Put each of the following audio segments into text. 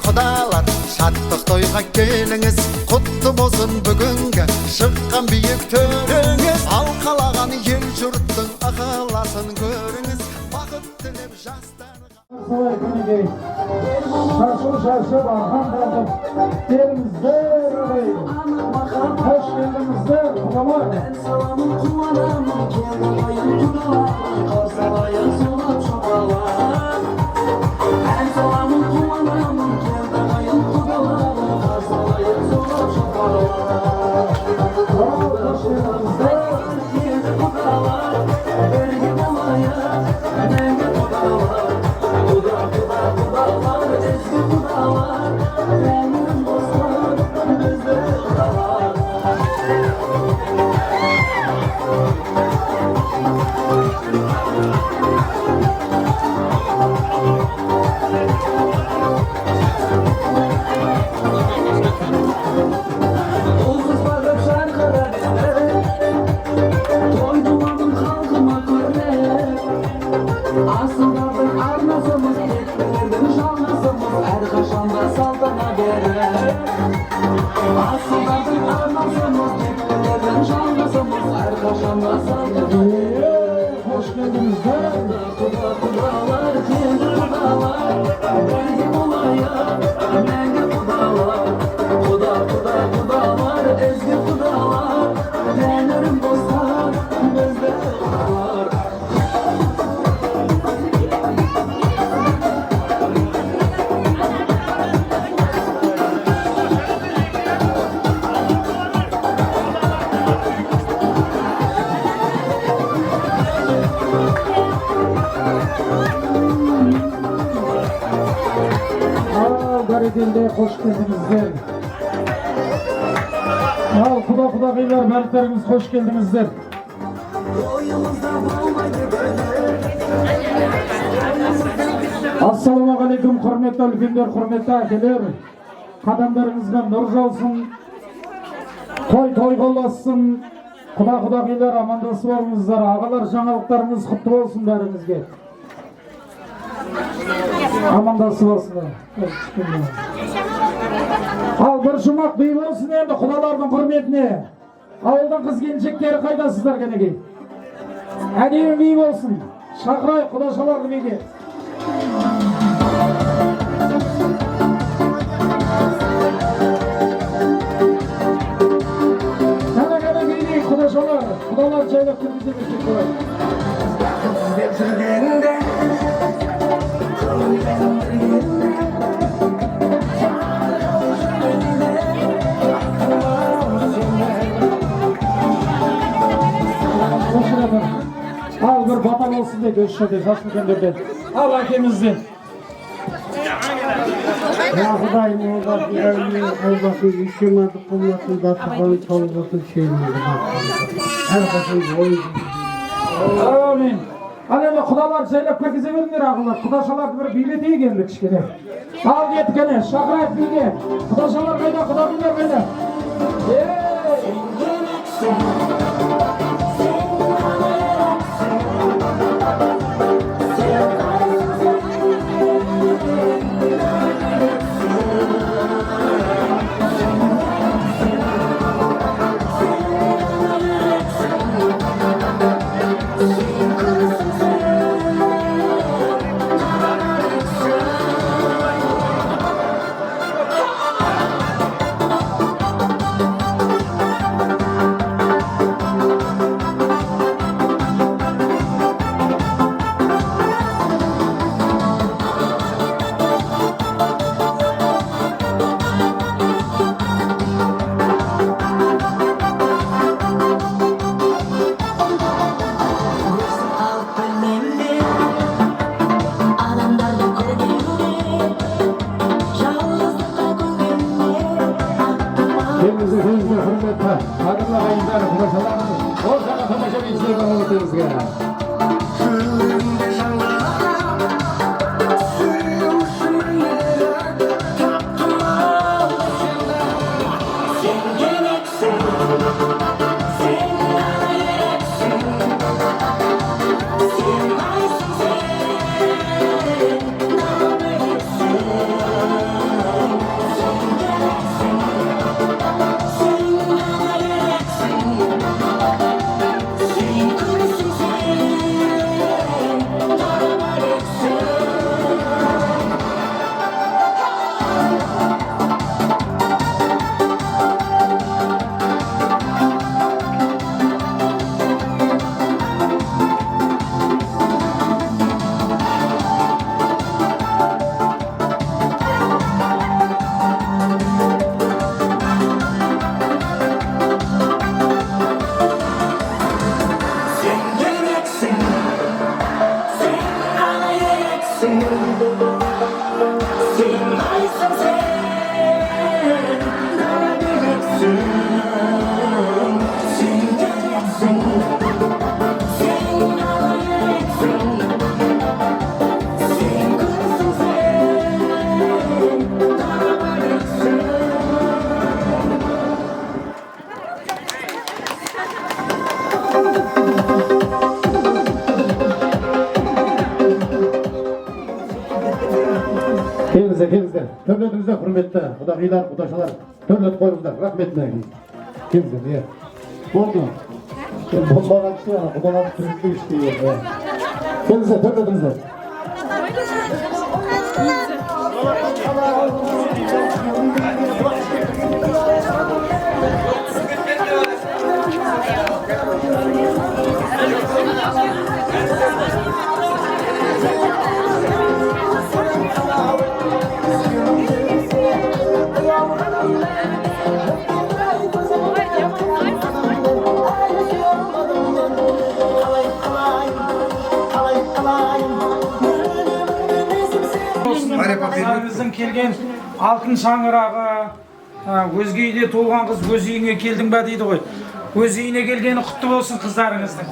құдалар, шаттық тойға келіңіз, құтты болсын бүгінгі шыққан биік төріңіз. Ал қалаған ел жұрттың ықыласын көріңіз, бақыт тілеп жастарға. Солай күнігей, шашу-шашу арқан тартып, келіңіздер ағай, қош келдіңіздер, құдалар. Саламын қуанамын, келді байын құдалар, қарсалайын солап шапалар. Саламын қуанамын, келді байын құдалар, қарсалайын солап шапалар. Қош келдіңіздер. Келді құдалар, бірге болайық, мәңгі құдалар. Құдалар, ізгі құдалар, мәңгінің достар, бізді құдалар. Ұлғыз бағып жарқыра той думадым халқыма көрмек. Асылдардың арнасымыз, тектілердің жалғасымыз, әрқашанда салтана берік. Асылдардың арнасымыз, тектілердің жалғасымыз, әрқашанда салтана берік. Қош келдіңіздер. Құдалар, келді құдалар, бірге болайық, мәңгі құдалар. Құдалар, ізгі құдалар, тәңірім достар, бізді құдалар. Бәрекелді, қош келдіңіздер. Ал құда-құдағилар, бәріктеріңіз қош келдіңіздер. Ойымызда болмайды бөлек. Ассалаумағалейкум, құрметті үлкендер, құрметті әкелер. Қадамдарыңызға нұр жаусын, той қолдасын. Құда-құдағилар, амандасып болыңыздар. Ағалар, жаңалықтарыңыз құтты болсын бәріңізге. Амандасып болсын. Ал бір жұмақ бей болсын енді құдалардың құрметіне. Ауылдан қыз келіншектері қайдасыздар кәнекей? Әдемі бей болсын. Шақырай құдашаларды бейге. Кәне бейге құдашалар. Құдалар жайлап кіргізіп өтсек болады. Ал бір бата болсын дейді өз шөде жас үлкендерден. Ал әкемізден. Құдайым олбасы әулие олбасы икемады қылмасын дастархан толғасын шейінді әрқашан ойын. Амин. Ал енді құдалар жайлап кіргізе беріңдер ағалар. Құдашаларды бір билетейік енді кішкене. Ал кеткені шақырайық биге. Құдашалар қайда, құдағилар қайда? Келіңіздер. Төрлетіңіздер, құрметті құдағилар, құдашалар. Төрлет қойыңыздар, рахмет мінекей. Келіңіздер, е. Болды. Болмаған кісі, құдаларды түрікті іштей. Келіңіздер, төрлетіңіздер. Біздің келген алтын шаңырағы, өзге үйде толған қыз өз үйіңе келдің бе дейді ғой. Өз үйіне келгені құтты болсын қыздарыңыздың.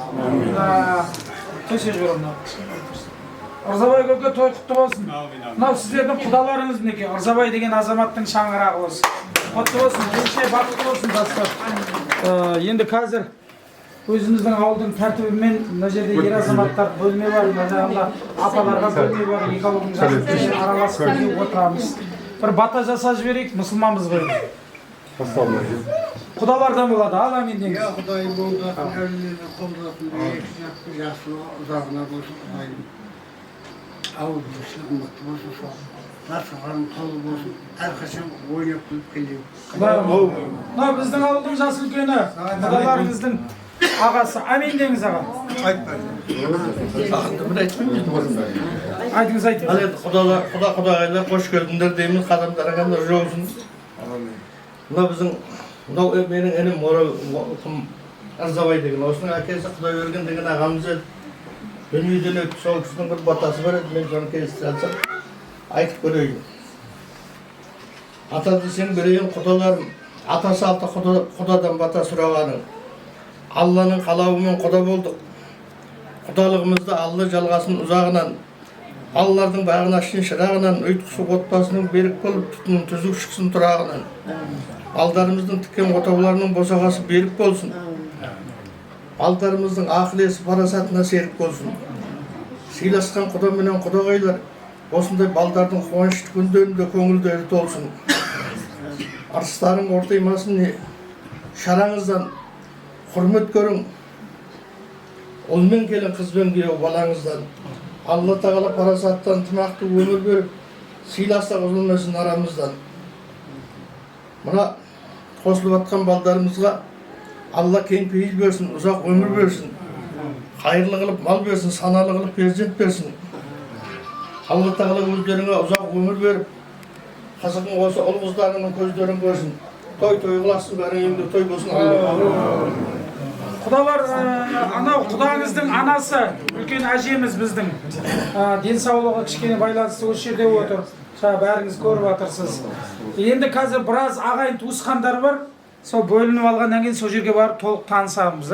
Төсе жіберім. Ырзабай көке той құтты болсын. Мынау сіздердің құдаларыңыз мінекей. Ырзабай деген азаматтың шаңырағы болсын. Құтты болсын, келіншек бақытты болсын жастар. Енді қазір өзіміздің ауылдың тәртібімен мына жерде ер азаматтар бөлме бар, мына жағында апаларға бөлме бар, екі ауылдың жастарымен араласып бірге отырамыз. Бір бата жасап жіберейік, мұсылманбыз ғой. Құдалардан болады, ал әмин деңіз. Құдайым болды, әлемді қолдатын жасына, ұзағына болсын, құдайым. Ауылды сылғыматты болсын, сол. Насыған қолы болсын, әрқашан ойнап күліп келейік. Мына біздің ауылдың жас үлкені, құдаларыңыздың ағасы. Әмин деңіз аға. Айтыңыз айтыңыз. Құдағайлар қош келдіңдер дейміз, қадамдар ағамдар жоғсын. Мына біздің, мынау менің інім Ырзабай деген, осының әкесі Құдай өрген деген ағамыз еді. Дүниеден өтті, сол кісінің бір батасы бар еді, мен соны келістіре алсам, айтып көрейін. Ата десең берейін құдаларым, атасы алты құдадан бата сұрағаның. Алланың қалауымен құда болдық. Құдалығымызды Алла жалғасын ұзағынан, балалардың бағына шын шырағынан, өйтқысы отбасының берік болып, тұтының түзу шықсын тұрағынан. Балдарымыздың тіккен отауларының босағасы берік болсын. Балдарымыздың ақылесі парасатына серік болсын. Сыйласқан құда менен құдағайлар, осындай балдардың қуанышты күндерінде көңілдері толсын. Арыстарың ортаймасын не, шараңыздан құрмет көрің. Ұлмен келін қызбен күйеу балаңыздан. Алла тағала парасаттан тымақты өмір беріп, сыйластық үзілмесін арамыздан. Мына қосылып атқан балдарымызға Алла кең пейіл берсін, ұзақ өмір берсін. Қайырлы қылып мал берсін, саналы қылып перзент берсін. Алла тағала өздеріңе ұзақ өмір беріп, қызығың осы ұл қыздарының көздерін көрсін. Той қыласың, бәрі емді той болсын. Құдалар, анау құдаңыздың анасы, үлкен әжеміз біздің. Денсаулығы кішкене байланысты осы жерде отыр. Бәріңіз көріп жатырсыз. Енді қазір біраз ағайын туысқандар бар. Сол бөлініп алғаннан кейін сол жерге барып толық танысамыз.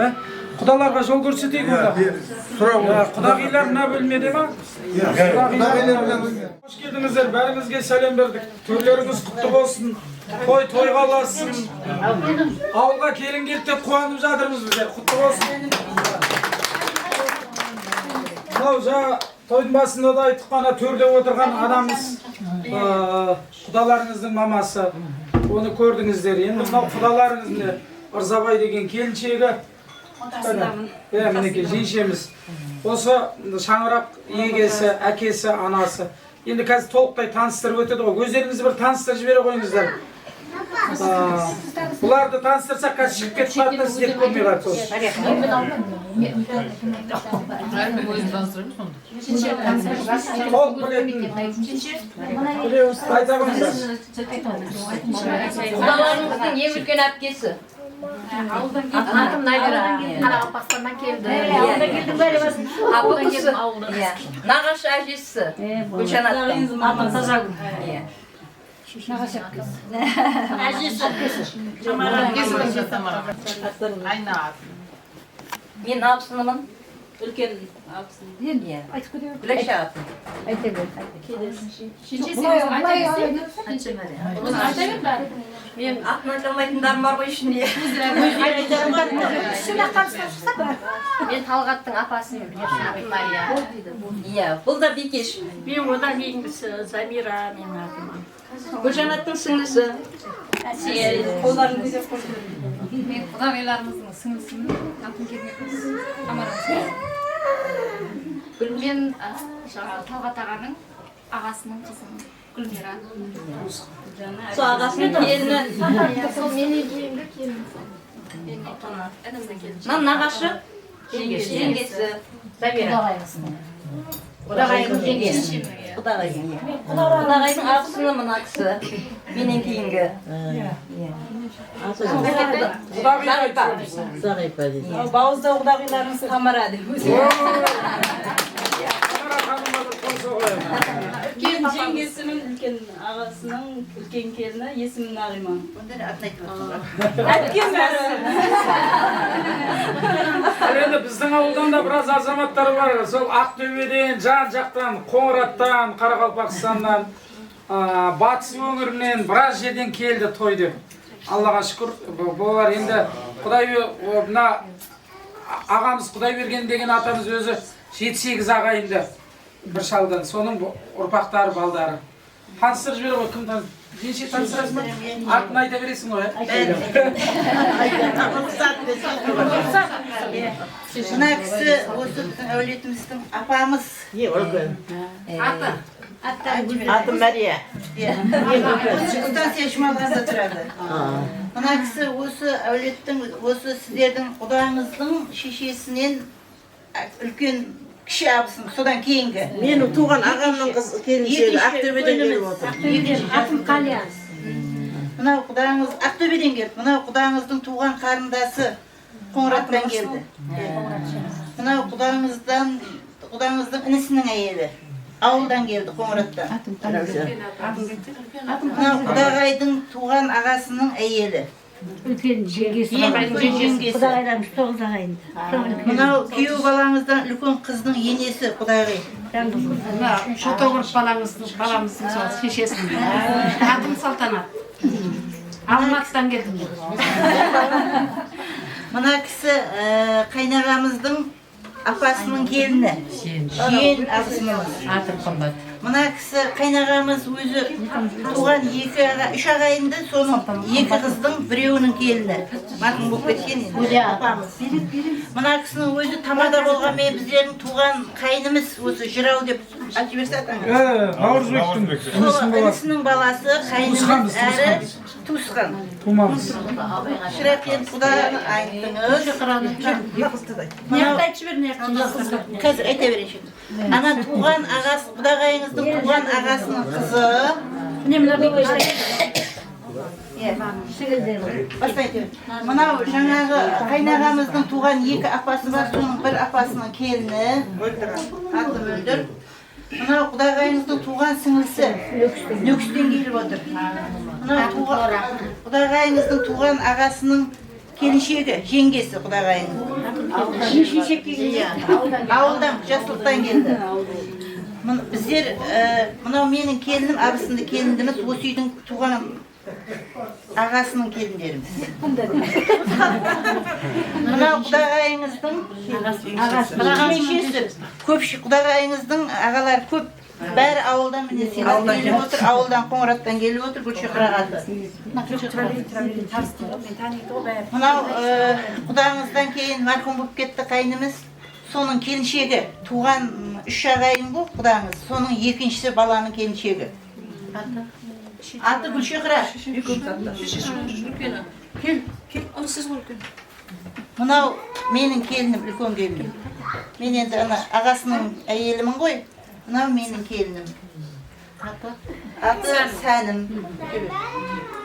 Құдаларға жол көрсетейік онда. Құдағилар мына бөлмеде ма? Қош келдіңіздер, бәріңізге сәлем бердік. Тойларыңыз құтты болсын. Той тойға ұлассын. Ауылға келін келді деп қуанып жатырмыз біздер. Құтты болсын. Мынау жаңа тойдың басында да айттық қана төрде отырған адамыз, құдаларыңыздың мамасы. Оны көрдіңіздер. Енді мынау құдаларыңыз не? Ырзабай деген келіншегі. Мінекей жеңшеміз. Осы шаңырақ егесі, әкесі, анасы. Енді қазір толықтай таныстырып өтеді ғой. Өздеріңізді бір таныстырып жібере қойыңыздар. Бұларды таныстырсақ қазір шығып кетіп қалатын сіздер көрмей қалыпсыз. Толық білетін. Айта қойыңыздар. Құдаларымыздың ең үлкен әпкесі. Атым Найдира. Қарақалпақстаннан келді. Ауылдан келдің бәрі басын. Апысы. Нағашы әжесі. Гүлшан аттым. Атын Сажагүл. Нағашы әпкесі. Әжесі. Әпкесі. Айна атын. Мен абысынымын. Үлкен абысын. Иә. Гүләш апа. Мен атын айта алмайтындарым бар ғой ішінде. Мен Талғаттың апасымын, атын Мария. Иә, бұл да Бекеш. Мен одан кейінгісі Замира менің атым. Гүлжанаттың сіңлісі. Қолдарын көзеп қойды. Мен құдағайларымыздың сіңлісімін, атын келмекпіз. Мен Талғат ағаның ағасының қызымын, Гүлмира. Сол ағасының келіні. Сол менен кейінгі келінім. Інімнің келінім. Мынау нағашы. Жеңгесі. Замира. Құдағайдың жеңгесі. Құдағайдың абысыны мына кісі. Менен кейінгі. Бауызда құдағиларыңыз Тамара деп. Үлкен жеңгесінің, үлкен ағасының, үлкен келіні, есімі Нағима. Әпкем бәрі. Енді біздің ауылдан да біраз азаматтар бар. Сол Ақтөбеден, жан-жақтан, Қоңыраттан, Қарақалпақстаннан, батыс өңірінен біраз жерден келді той деп. Аллаға шүкір, болар енді Құдай мына ағамыз Құдайберген деген атамыз өзі 7-8 ағайынды бір шалдан, соның ұрпақтары балдары. Таныстырып жібер ғой, кім неше таныстырасың ба? Атын айта бересің ғой. Мына кісі осы әулетіміздің апамыз. Аты Мария. Станция Шымалғанда тұрады. Мына кісі осы әулеттің, осы сіздердің құдаңыздың шешесінен үлкен кіші абысын, содан кейінгі. Менің туған ағамның келіншегі Ақтөбеден келіп отыр. Атым Қалия. Мынау құдаңыз Ақтөбеден келді. Мынау құдаңыздың туған қарындасы Қоңыраттан келді. Мынау құдаңыздың інісінің әйелі. Ауылдан келді Қоңыраттан. Мынау құдағайдың туған ағасының әйелі. Үлкен жеңгесі. Құдағайларымыз 9 ағайынды. Мынау күйеу балаңыздан үлкен қыздың енесі құдағай. Шотогор баламыздың сол шешесінің. Атым Салтанат. Алматыдан келдім. Мына кісі қайнағамыздың апасының келіні. Жиен абысынымыз. Атым Қымбат. Мына кісі қайнағамыз өзі туған 3 ағайынды, соның 2 қыздың біреуінің келіні. Марқұм болып кеткен енді апамыз. Мына кісінің өзі Тамада болғанмен біздердің туған қайнымыз осы Жырау деп айтып берсе атаңыз. Сол інісінің баласы қайнымыз әрі туысқан. Шырақен құдағаны айттыңыз. Қазір айта берейінші. Ана туған ағасы, құдағайыңыздың туған ағасының қызы. Мынау жаңағы қайнағамыздың туған 2 апасы бар, соның бір апасының келіні. Аты Мөлдір. Мынау құдағайыңыздың туған сіңлісі Нөкістен келіп отыр. Мынау құдағайыңыздың туған ағасының келіншегі, жеңгесі құдағайыңыз. Ауылдан, Жасылықтан келді. Біздер, мынау менің келінім, абысынды келіндіміз, осы үйдің туған ағасының келіндеріміз. Мынау құдағайыңыздың шешесі, көпші құдағайыңыздың ағалары көп. Бәрі ауылдан міне сыйлап келіп отыр, ауылдан Қоңыраттан келіп отыр, Гүлшеқырағаты. Мынау құдағыңыздан кейін марқұм болып кетті қайнымыз, соның келіншегі, туған 3 ағайын бұл құдағыңыз, соның екіншісі баланың келіншегі. Аты Гүлшеқыра. Мынау менің келінім, үлкен келінім. Мен енді ағасының әйелімін ғой. Мынау менің келінім. Аты Сәнім.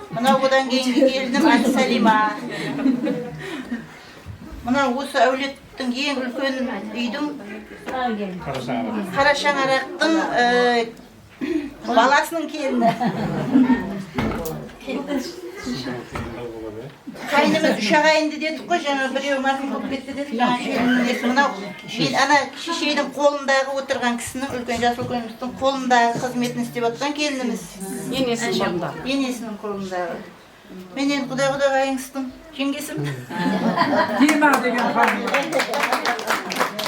Мынау одан кейінгі келінім аты Салима. Мынау осы әулеттің ең үлкен үйдің Қарашаңырақтың баласының келіні. Қайнымыз 3 ағайынды дедік қой, жаңа біреу марқұм болып кетті дедік. Жаңа келіннің несі мынау. Мен ана шешейдің қолындағы отырған кісінің, үлкен жасыл үлкеніміздің қолындағы қызметін істеп отқан келініміз. Енесінің қолындағы. Мен енді құдай қайыңыстың жеңгесім. Дина деген ханым.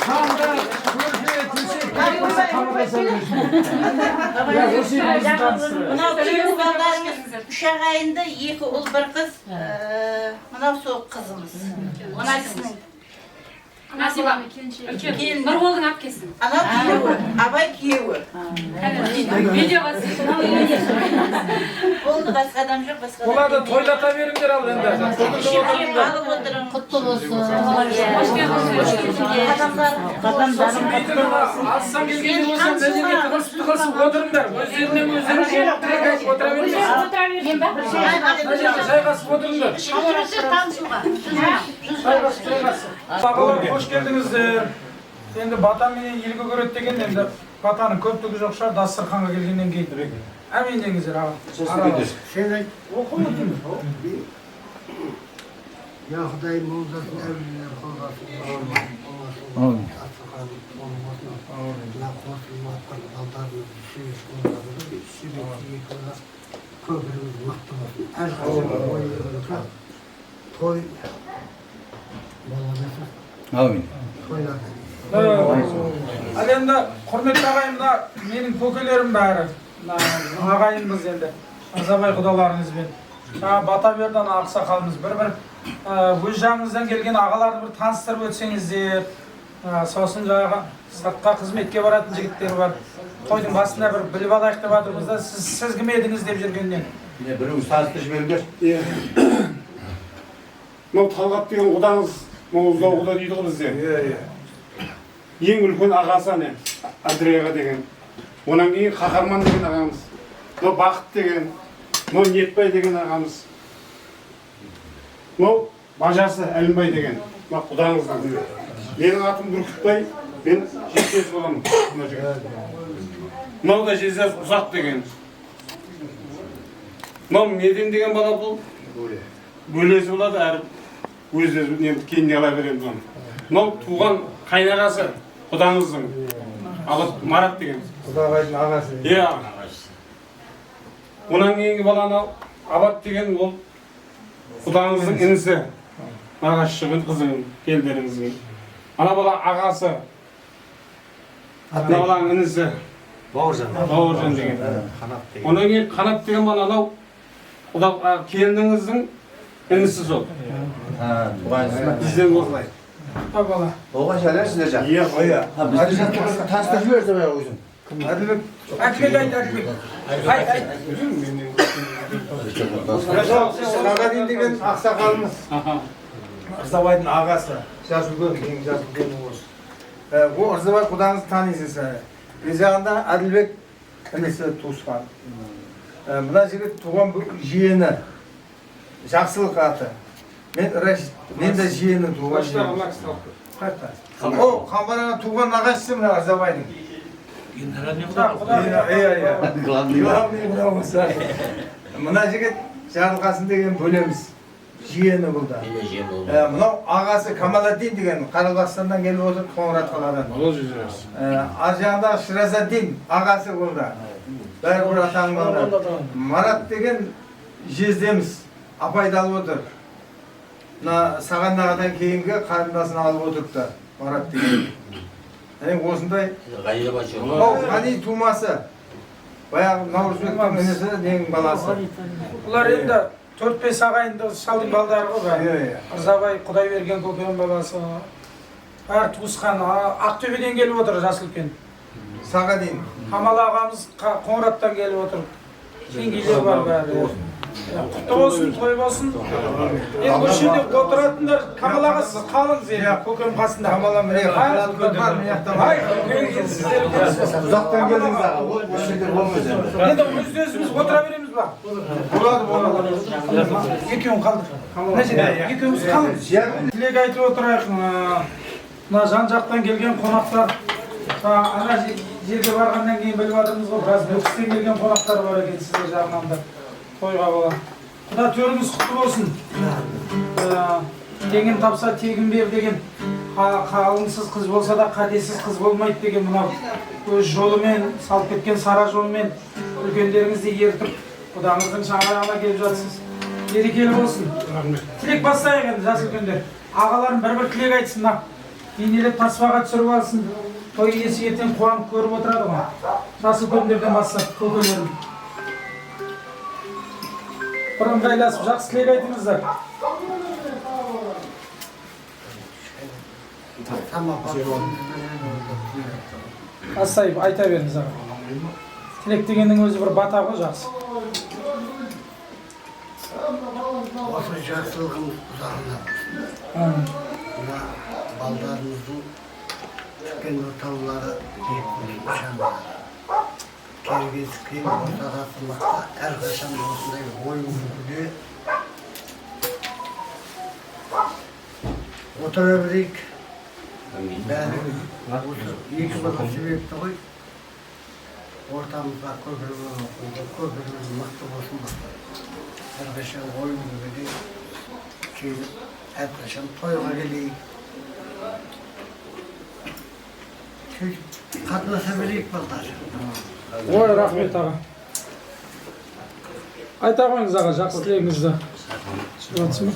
Ханымдар, Мынау күйеу балдарымыз 3 ағайынды, 2 ұл, 1 қыз. Мынау сол қызымыз. Мына кісінің Насиба, келін. Нұрболдың әпкесі. Анау күйеуі, Абай күйеуі. Видео басып. Болды, басқа адам жоқ, басқа адам. оларды тойлата беріңдер ал енді. Алып отырың. Құтты болсын. Сосын бүйтіп алыстан келгенде болсам мына жерге тығылысып отырыңдар. Өздеріне тірек айтып отыра беріңдер. Жайғасып отырыңдар. Ағалар, қош келдіңіздер. Енді бата менен елге көреді деген енді батаның көптігі жоқ шығар дастарханға келгеннен кейін. Әмин деңіздер аға. Sen ayt. Oku musunuz? Ya Xuday muğzasın evliler kolgasın. Amin. Asıqanın olmasın. La qoşulmattan aldarını düşürüş olmasın. Sürekli yıkılar. Köprümüz mıhtı olsun. Her kaçın oyunlukla. Toy. Balamasa. Amin. Toylar. Ал енді құрметті ағайымда менің көкелерім бәрі ағайынбыз енді Азабай құдаларыңызбен Батабердан ақсақалымыз бір өз жағыңыздан келген ағаларды бір таныстырып өтсеңіздер сосын жаңағы сыртқа қызметке баратын жігіттер бар тойдың басында бір біліп алайық деп жатырмыз да сіз кім едіңіз деп жүргеннен Біреуіңіз таныстырып жіберіңдер. Мынау Талғат деген құдаңыз Моғолстан құда дейді ғой бізде. Ең үлкен ағасы не Андреяға деген. Онан кейін Қаһарман деген ағамыз. Мынау Бақыт деген, мынау Ниетбай деген ағамыз. Мынау бажасы Әлімбай деген. Мынау құдаңыздың. Менің атым Бүркітбай, мен жездесі боламын. Мынау да жездесі Ұзақ деген. Мынау Меден деген бала бұл. Бөлесі болады әрі өздері кейінге ала береміз. Мынау туған қайнағасы құдаңыздың. Марат деген. Құдағайдың ағасы. Иә. Онан кейінгі баланы Абат деген ол құдаңыздың інісі. Нағашығын, қызының, келдеріңіздің. Ана бала ағасы. Ана баланың інісі. Бауыржан деген. Онан кейін Қанат деген бала анау келініңіздің інісі сол. Бізден осылай. Оған шәлер сіздер жақ. Иә, қоя. Таныстырып жіберсем өзім. Әділбек Әділбек Сағадин деген ақсақалымыз. Ырзабайдың ағасы. Жас үлкен, ең жас үлкені осы. Ол Ырзабай құдаңызды танисыз. Өз жағында Әділбек інісі туысқан. Мына жігіт туған жиені. Жақсылық аты. Мен де жиені туған жиені. Ол қамбараға туған нағашысы мына Ырзабайдың. Мына жігіт Жарылқасын деген бөлеміз. Жиені бұлда. Мынау ағасы Камаладдин деген Қарабақстаннан келіп отыр Қоңырат қаладан. Ар жағында Шыразаддин ағасы бұлда. Бәрі бір атаң балдар. Марат деген жездеміз. Апайды алып отыр. Сағанағадан кейінгі қарындасын алып отырыпты. Марат деген. Осындай. Ғани тумасы. Баяғы Наурызбектің інісі нең баласы. Бұлар енді 4-5 ағайынды шалдың балдары ғой. Ырзабай Құдайберген көкенің баласы. Әр туысқан Ақтөбеден келіп отыр жас үлкен. Сағадин. Қамал ағамыз Қоңыраттан келіп отыр. Жеңгейлер бар бәрі. Құтты болсын, той болсын. Енді бұл жерде отыратындар Камал аға сіз қалыңыз енді көкем қасында. Камал аға міне Ұзақтан келдіңіз аға, ол жерде болмыз енді. Енді өзіміз отыра береміз ба? болады. Екеуін қалдыр. Екеуіміз қалыңыз. Тілек айтып отырайық. Мына жан жақтан келген қонақтар. Ана жерге барғаннан кейін біліп жатырмыз ғой, біраз бөкістен келген қонақтар бар екен сіздер жағынан да. Тойға бола. Құда төріңіз құтты болсын. Тегін тапса тегін бер деген, қалыңсыз қыз болса да қатесіз қыз болмайды деген мынау өз жолымен, салып кеткен сара жолымен үлкендеріңізді ертіп, құдаңыздың шаңырағына келіп жатсыз. Берекелі болсын. Тілек бастайық енді жас үлкендер. Ағаларым бір тілек айтсын, бейнелеп таспаға түсіріп алсын. Той иесі ертең қуанып көріп отырады ғой. Жас үлкендерден бастап көкелерім. Bir ыңғайласып жақсы тілек айтыңыздар. Асайып айта беріңіз аға. Тілек дегеннің өзі бір бата ғой, жақсы. Осы жақсылығымыз ұзағына болсын. Мына балдарымыздың түскен отаулары керегесі қиын болса да сынақта әрқашан осындай ой өрбуде отыра берейік. Бәрі осы екі бала себепті ғой. Ортамызға көпіріміз мықты болсын бастайды. Әрқашан ой өрбуде келіп, әрқашан тойға келейік. Қатынаса берейік балдар. Ой, рахмет аға. Айта қойыңыз аға, жақсы тілегіңізді. Шығатсын ба?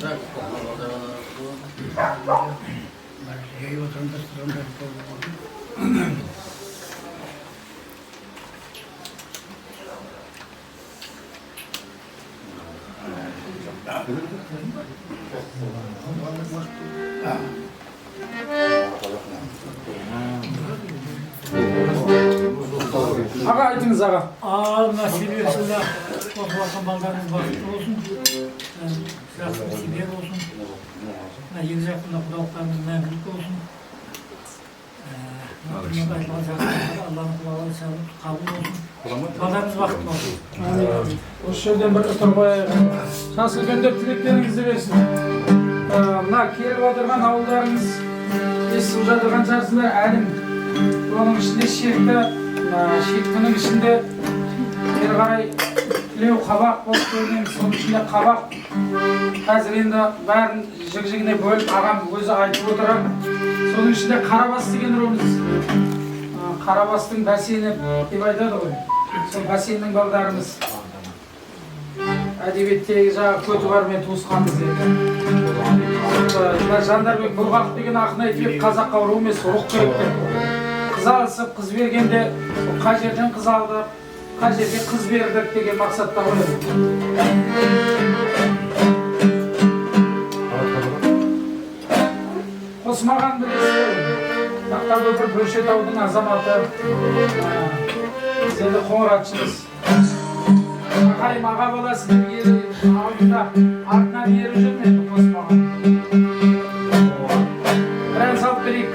Аға айтыңыз аға. Насip etsin de okulan ballarımız vakit olsun. Silahlı sebep olsun. Yedi yakında kudaklarımız memnunluk olsun. Allah'ın kulağı sağlık kabul olsun. Ballarımız vakit olsun. Осы жерден бір ұтыр қояйық. Жас үлкендер тілектеріңізді берсін. Мына келіп отырған ауылдарыңыз, естіп жатырған шығарсыздар, әлім. Оның ішінде шектінің ішінде бері қарай тілеу қабақ болып көрінеміз. Соның ішінде қабақ. Қазір енді бәрін жік-жігіне бөліп ағам өзі айтып отырам. Соның ішінде Қарабас деген руымыз. Қарабастың бәсені деп айтады ғой. Сол бәсеннің балдарымыз. Әдебиеттегі жаңа Көтібармен туысқанбыз еді. Жандарбек Бұлғақ деген ақын айтып, қазаққа ру емес, рух керек деп. Қыз алысып, қыз бергенде қай жерден қыз алдық, қай жерге қыз бердік деген мақсатта қойды. Қосмаған білесіз, Ақтау бір Бөлшетаудың азаматы. Біз енді қоңыратшымыз. Ағайым аға баласының алдында артынан еріп жүрмеді қосмаған. Bir ән салып берейік.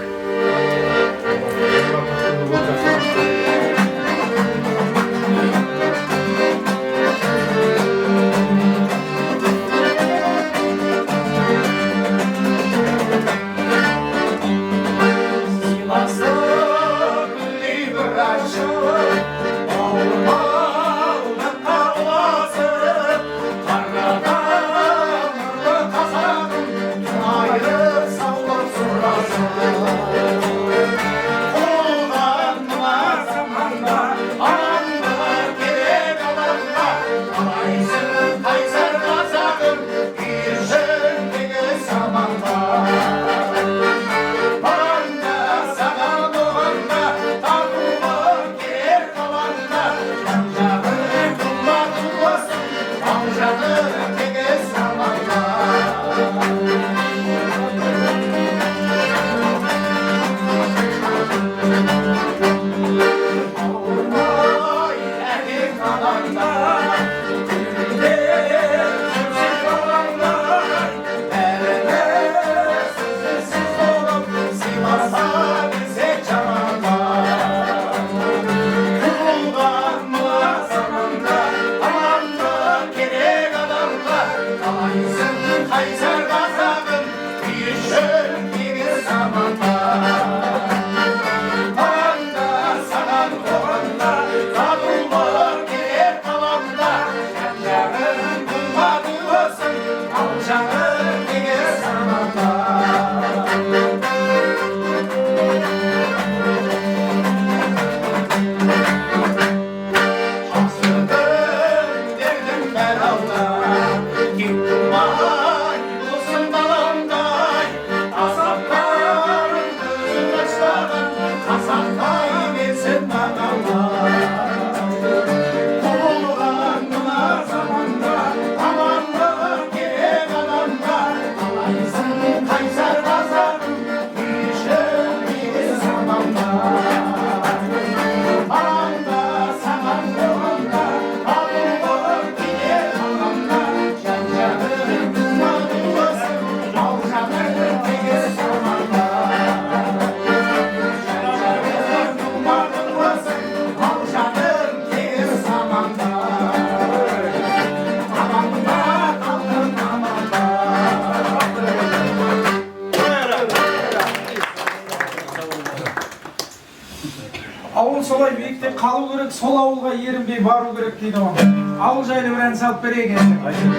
солай биікте қалу керек, сол ауылға ерінбей бару керек дейді ғой. Ауыл жайлы бір ән салып берейік енді.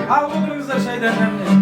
Ал отырыңыздар шайдан әніне.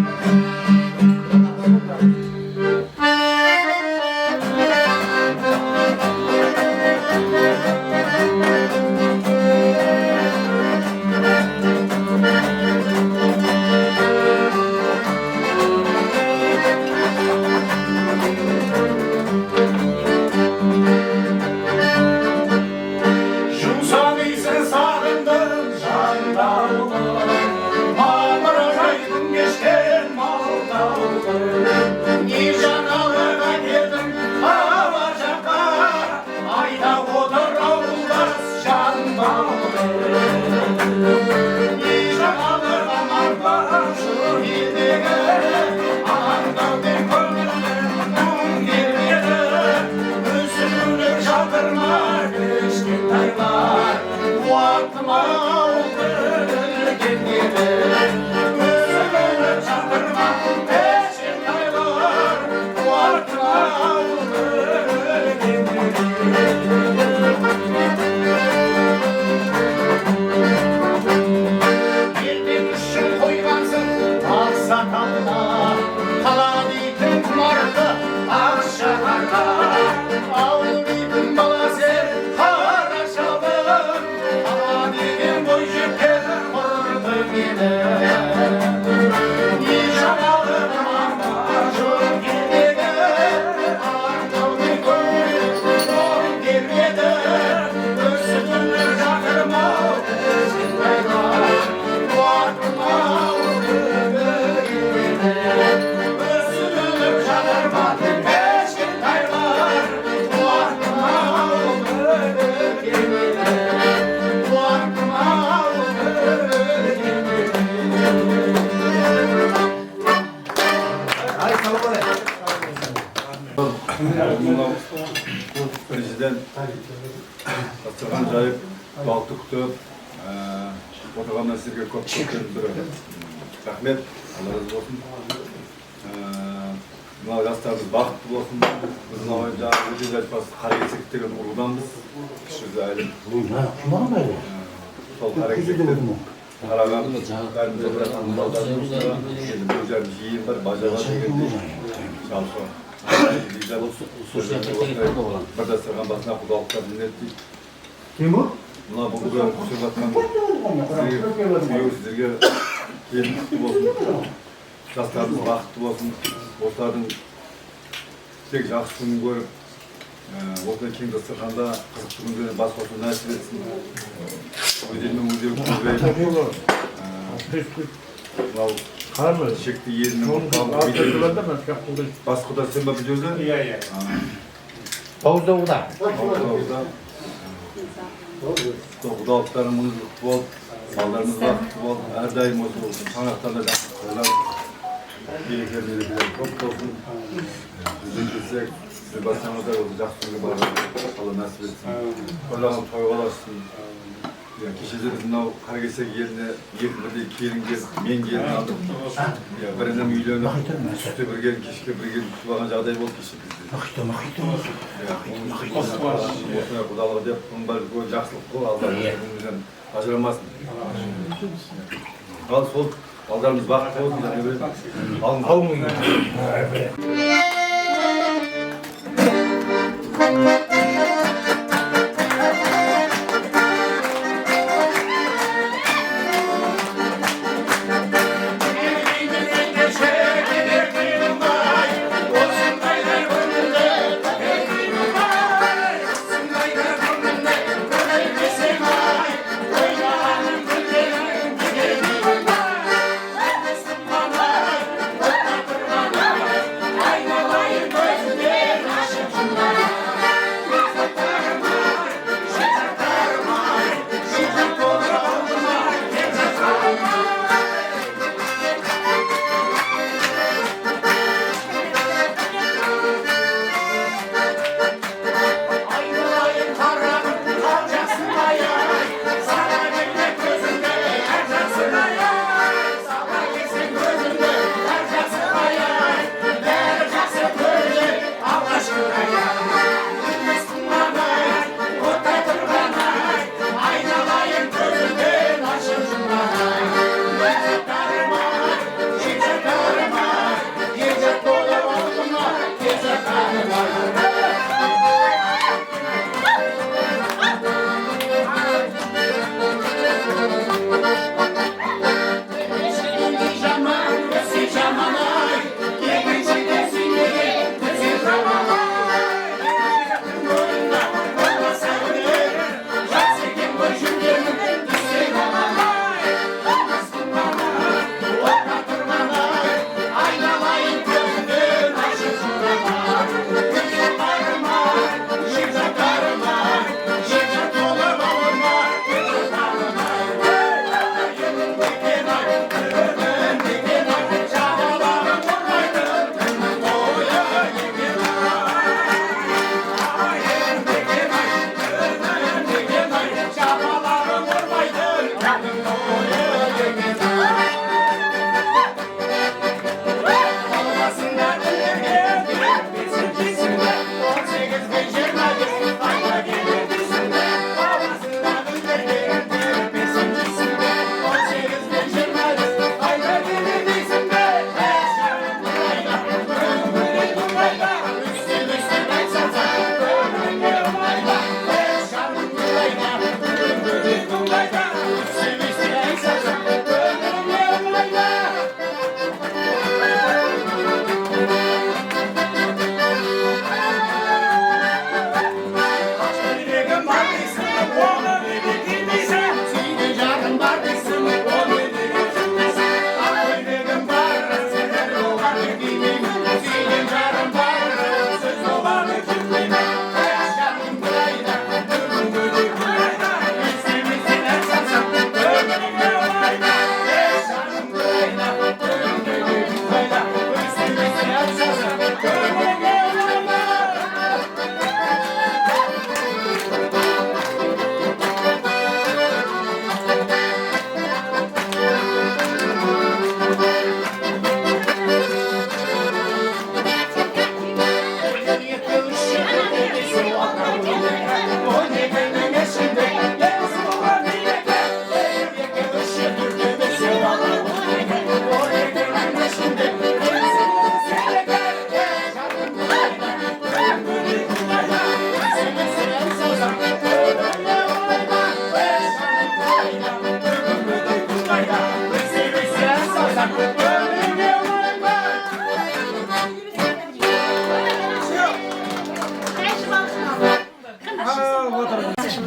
Президент Дастархан жайып, балты күтіп, отырғаннан сіздерге көп бірі. Рахмет, Алла разы болсын. Мына жастарымыз бақытты болсын. Біздің ойынша өте жайпас қарекетсек деген ұруданбыз. Кіші әлім. Сол қарекетсектен қараған бәрімізде бір танымалдарымыз да, бұл жердің жиын бар, бажаға дегенде жалпы. Bir Дастархан басына құдалықтар dinletti. Timur? Mına бүгінгі түсіп жатқан сіздерге елімізді болсын, жастарымыз бақытты болсын, осылардың тек жақсы күнін көріп, осындай кең Дастарханда қызықты күндеріне бас қосу нәсіп етсін. Өзенмен өзегі күнбей, шекті елінің бас құда сен ба біз өзі? Иә. Пауздауда. Құдалықтарың мұңызлықты болып, балдарымыз бақытты болып, әрдайым осы санақтарда жақсы қойлар, келекерді көп болсын. Бізден келсек, сіз басыңызда осы жақсы күнге барып, Алла нәсіп етсін. Қойлаған тойға алашсын. Кешеде біз мынау Қаракесек еліне бірдей келін келіп, мен келін алдым. Бірінен үйленіп, түсте бір келін, кешке бір келін күтіп алған жағдай болды кеше бізде. Осындай құдалығы деп, бұның бәрі жақсылық қой, Алла өзімізден ажырамасын. Ал сол балдарымыз бақытты болсын, алың. I know.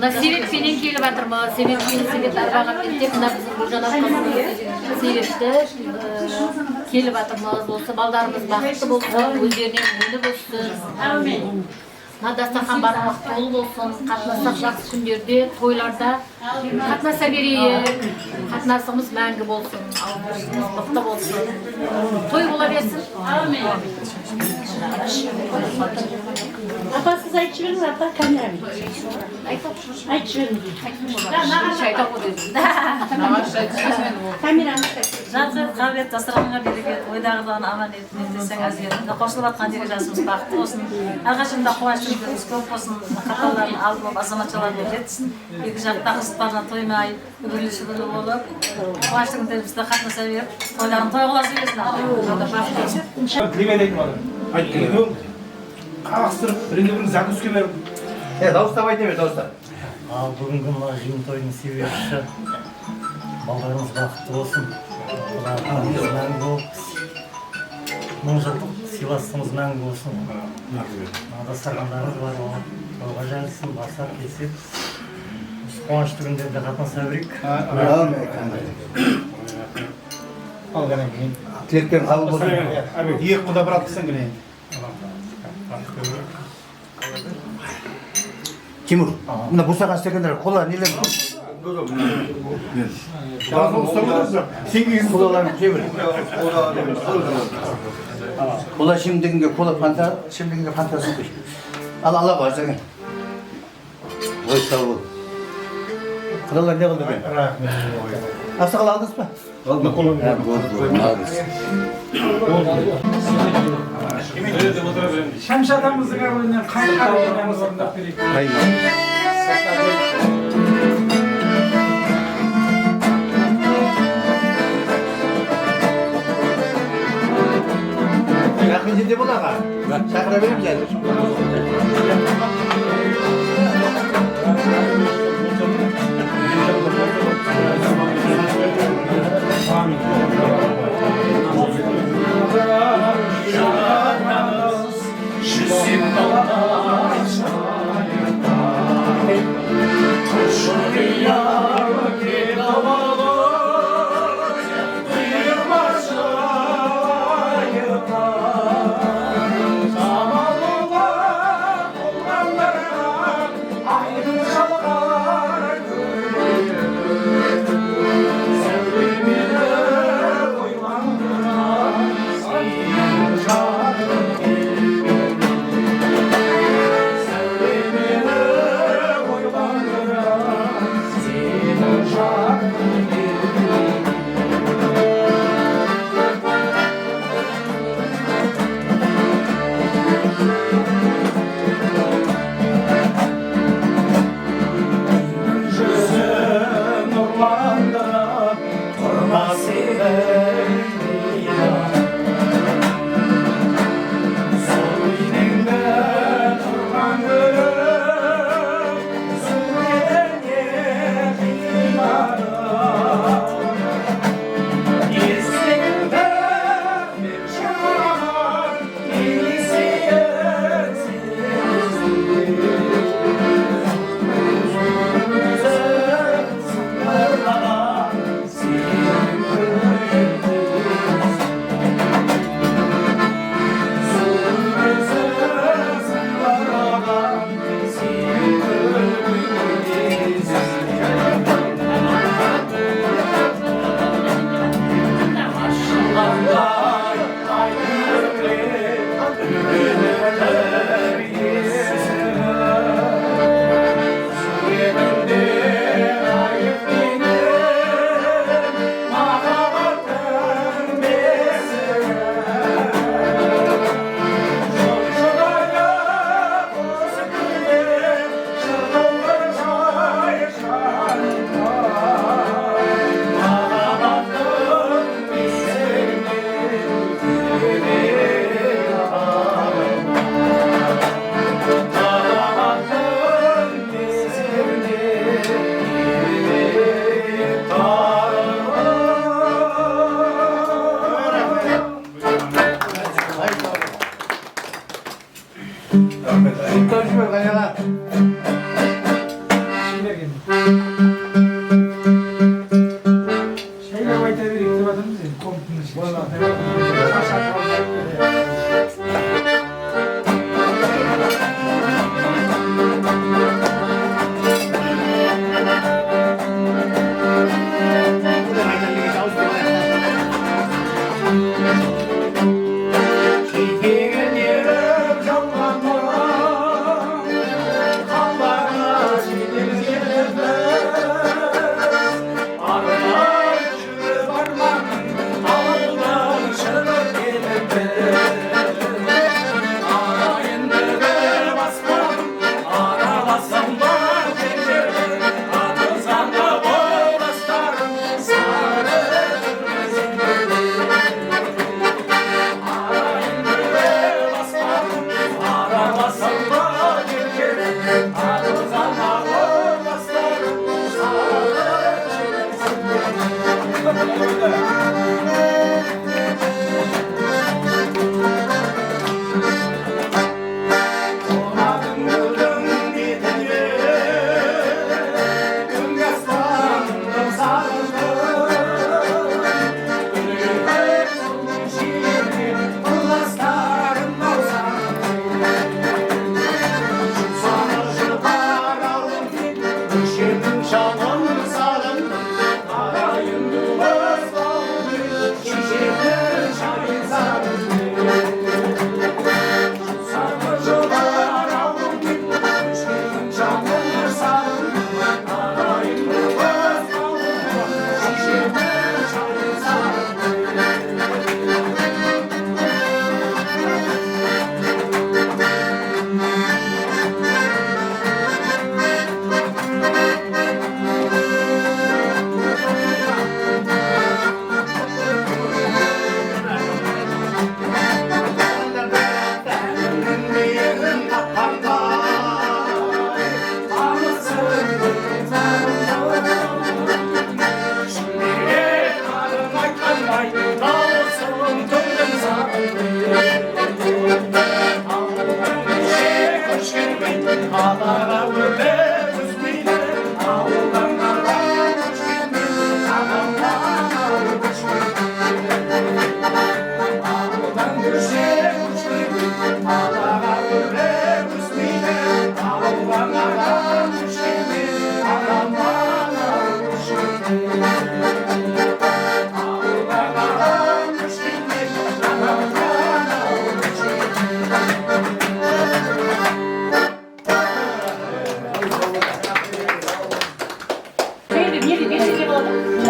Мына себеппенен келіп жатырмыз. Себет арбаға тек мына біздің Гүлжан апамыздың себепті келіп жатырмыз. Осы балдарымыз бақытты болсын, өздерінен өніп өссін. Мына дастархан бармақ толы болсын, қатынасақ жақсы күндерде, тойларда қатынаса берейік. Қатынасымыз мәңгі болсын, ауылымыз мықты болсын. Той бола берсін. Апа, сіз айтшы беріңіз, апа, камерамен. Айтшы беріңіз. Камераны Жақсы, қабілет, дастарханға берекет, ойдағыдан аман еттесең әзер. Қосылып жатқан дере жасымыз бақытты болсын. Әрқашанда қуаныштымыз көп болсын. Қаталарын алып болып, азаматшаларына жетсін. Екі жақта қысыптарына тоймай, үгірлі-шүгірлі болып, қуанышты күндерімізді қатынаса беріп, тойларын той қыласы берсін. Тілемен айтып алып. Айтып қағыстырып, біріңді-бірің закуска беріп. Дауыстап айта бер, дауыстап. Ал бүгінгі мына жиын тойдың себепшісі балдарымыз бақытты болсын. Құлағымыз мәңгі болып, мың жылдық сыйластығымыз мәңгі болсын. Дастархандарымыз бар, тойға жәлсін, барсақ келсек, қуанышты күндерде қатынаса берейік. Ал ғана кейін. Тілектер қабыл болсын. Екі құда бір атқызсаң ғана енді. Тимур, мына босаған стакандар қола нелер? Қолаларын жебір. Қола ішімдігінге қола фанта, ішімдігінге фанта сұқпай. Ала бар сәген. Ой, сау бол. Қыралар не қылды бен? Асықал алдыңыз ба? Алдым. Шәмші атамыздың әуелінен қандай қарайымыз орындап берейік. Жақын жерде бол аға. Шақыра берем жәді.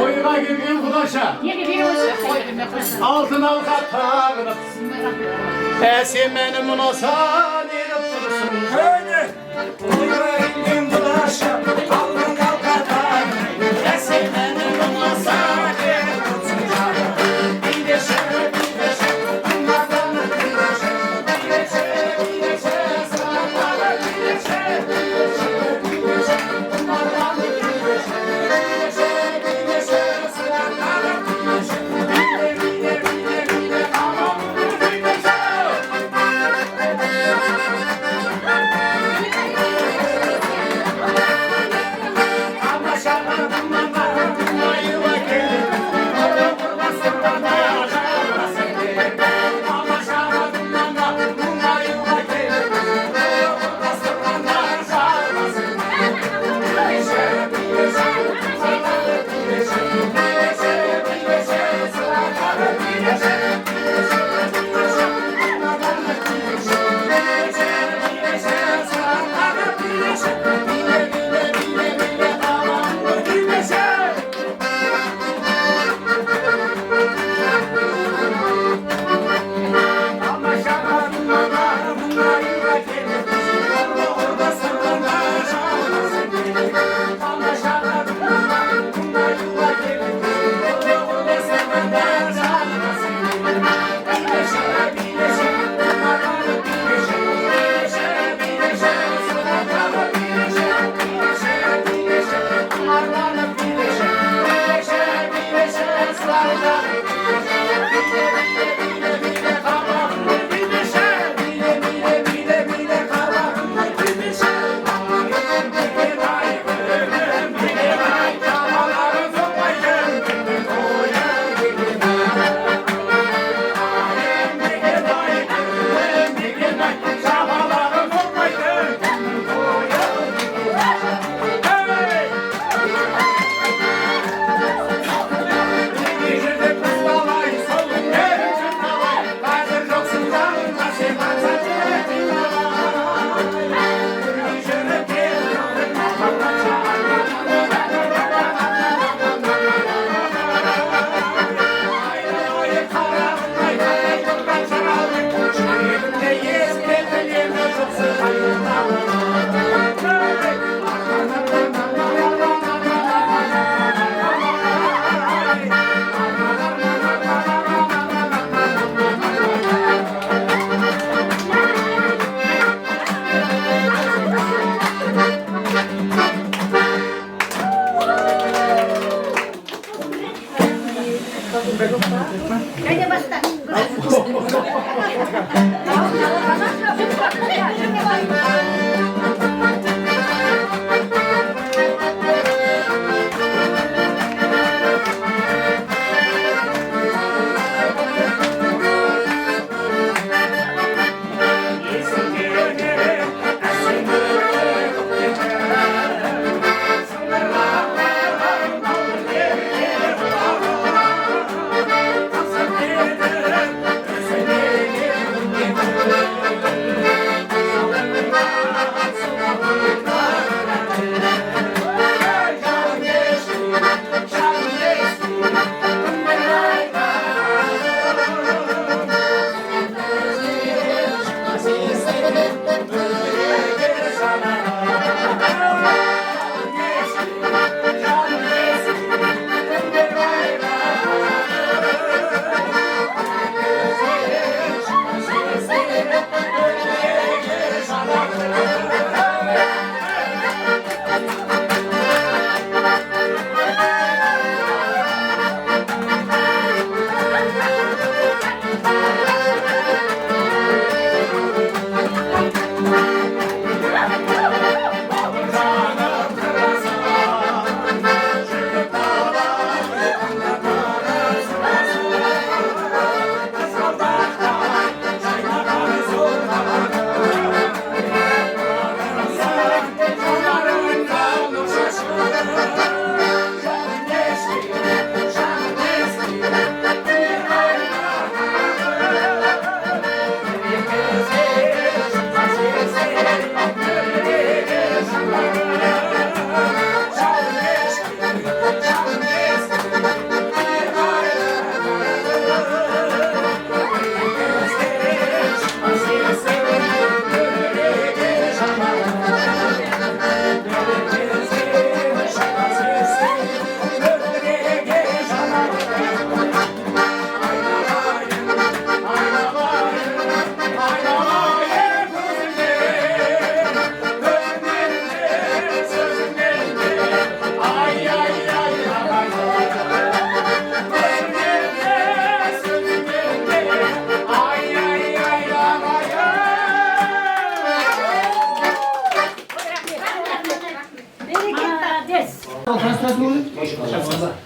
Oyuna girdiğin kudaşa altın halka takınıp esimenim unosa dirip dursun. Oyuna girdiğin kudaşa altın halka takınıp esimenim unosa dirip dursun. Bir de şöyle bir de şöyle bunlardan bir de şöyle bir de şöyle bir de şöyle sanatlara bir de şöyle bir de şöyle bir de şöyle bunlardan bir de şöyle bir de şöyle bir de şöyle sanatlara bir de şöyle bir de bir de tamam bir de şöyle.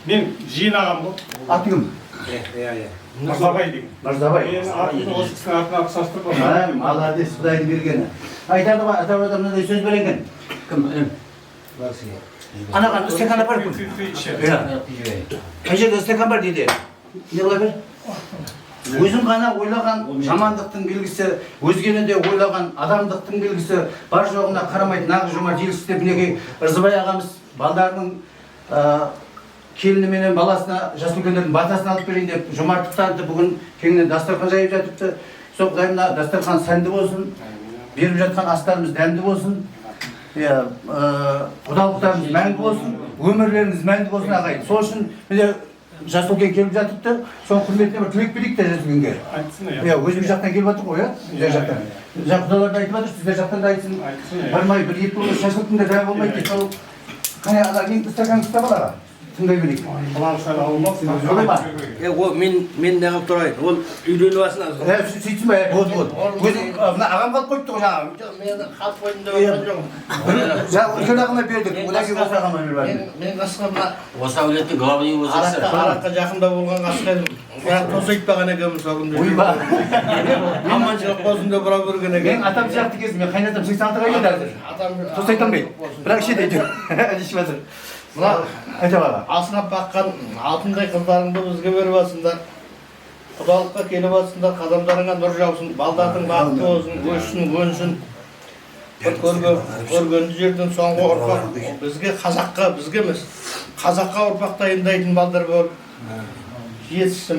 Мен жинағам бұл. Аты кім? Мырзабай деген. Мырзабай. Мен атын осы кісінің атына ұқсастырып Молодец, Құдайдың бергені. Айтады ғой, ата-бабада мынандай сөз бар екен. Кім? Анаған стаканы бар кім? Қай жерде стакан бар дейді. Не қыла бер? Өзің ғана ойлаған жамандықтың белгісі, өзгені де ойлаған адамдықтың белгісі, бар жоғына қарамайды нағыз жомарт елсіз деп мінекей Ырзыбай ағамыз балдарының келіні менен баласына жас үлкендердің батасын алып берейін деп жомарттық танытып бүгін кеңінен дастархан жайып жатыпты. Сол Құдайымна дастархан сәнді болсын, беріп жатқан астарымыз дәмді болсын, құдалықтарымыз мәңгі болсын, өмірлеріңіз мәңгі болсын ағайын. Сол үшін міне жас үлкен келіп жатыпты, соның құрметіне бір тілек берейік те жас үлкенге. Өзіміз жақтан келіп жатыр ғой, сіздер жақтан. Құдалар да айтып жатыр, сіздер жақтан да айтсын. Бармай бір екі болды шашылтын да жай болмайды деп. Сол қане ана ең стакан ұстап алаға. Тыңдай берейік. Солай ма? Мен неғып тұрайын, ол үйлену басына. Сөйтсін бе, өзің ағам қалып қойыпты ғой жаңағы. Мен қалып қойдым деп отырған жоғым. Жаңағы үлкен ағама бердік, одан кейін осы ағама беріп. Мен қасқырына Осы әулеттің главный өзі. араққа жақында болған қасқа едім. Тоса айтпаған екенбіз сол күнде. Ойба. Аманшылық болсын деп бұра көрген екен. Мен атам сияқты кезім, мен қайнатам 86-ға келді әзір. Тоса айта алмайды. Бірақ ішеді әйтеуір. Ішіп жатыр. Мына Айта баға. асынап баққан алтындай қыздарыңды бізге беріп жатсыңдар. Құдалыққа келіп жатсыңдар, қадамдарыңа нұр жаусын, балдардың бақытты болсын, өссін, өнсін. Бір көрген жерден соңғы ұрпақ бізге қазаққа, бізге емес, қазаққа ұрпақ дайындайтын балдар болып жетсін.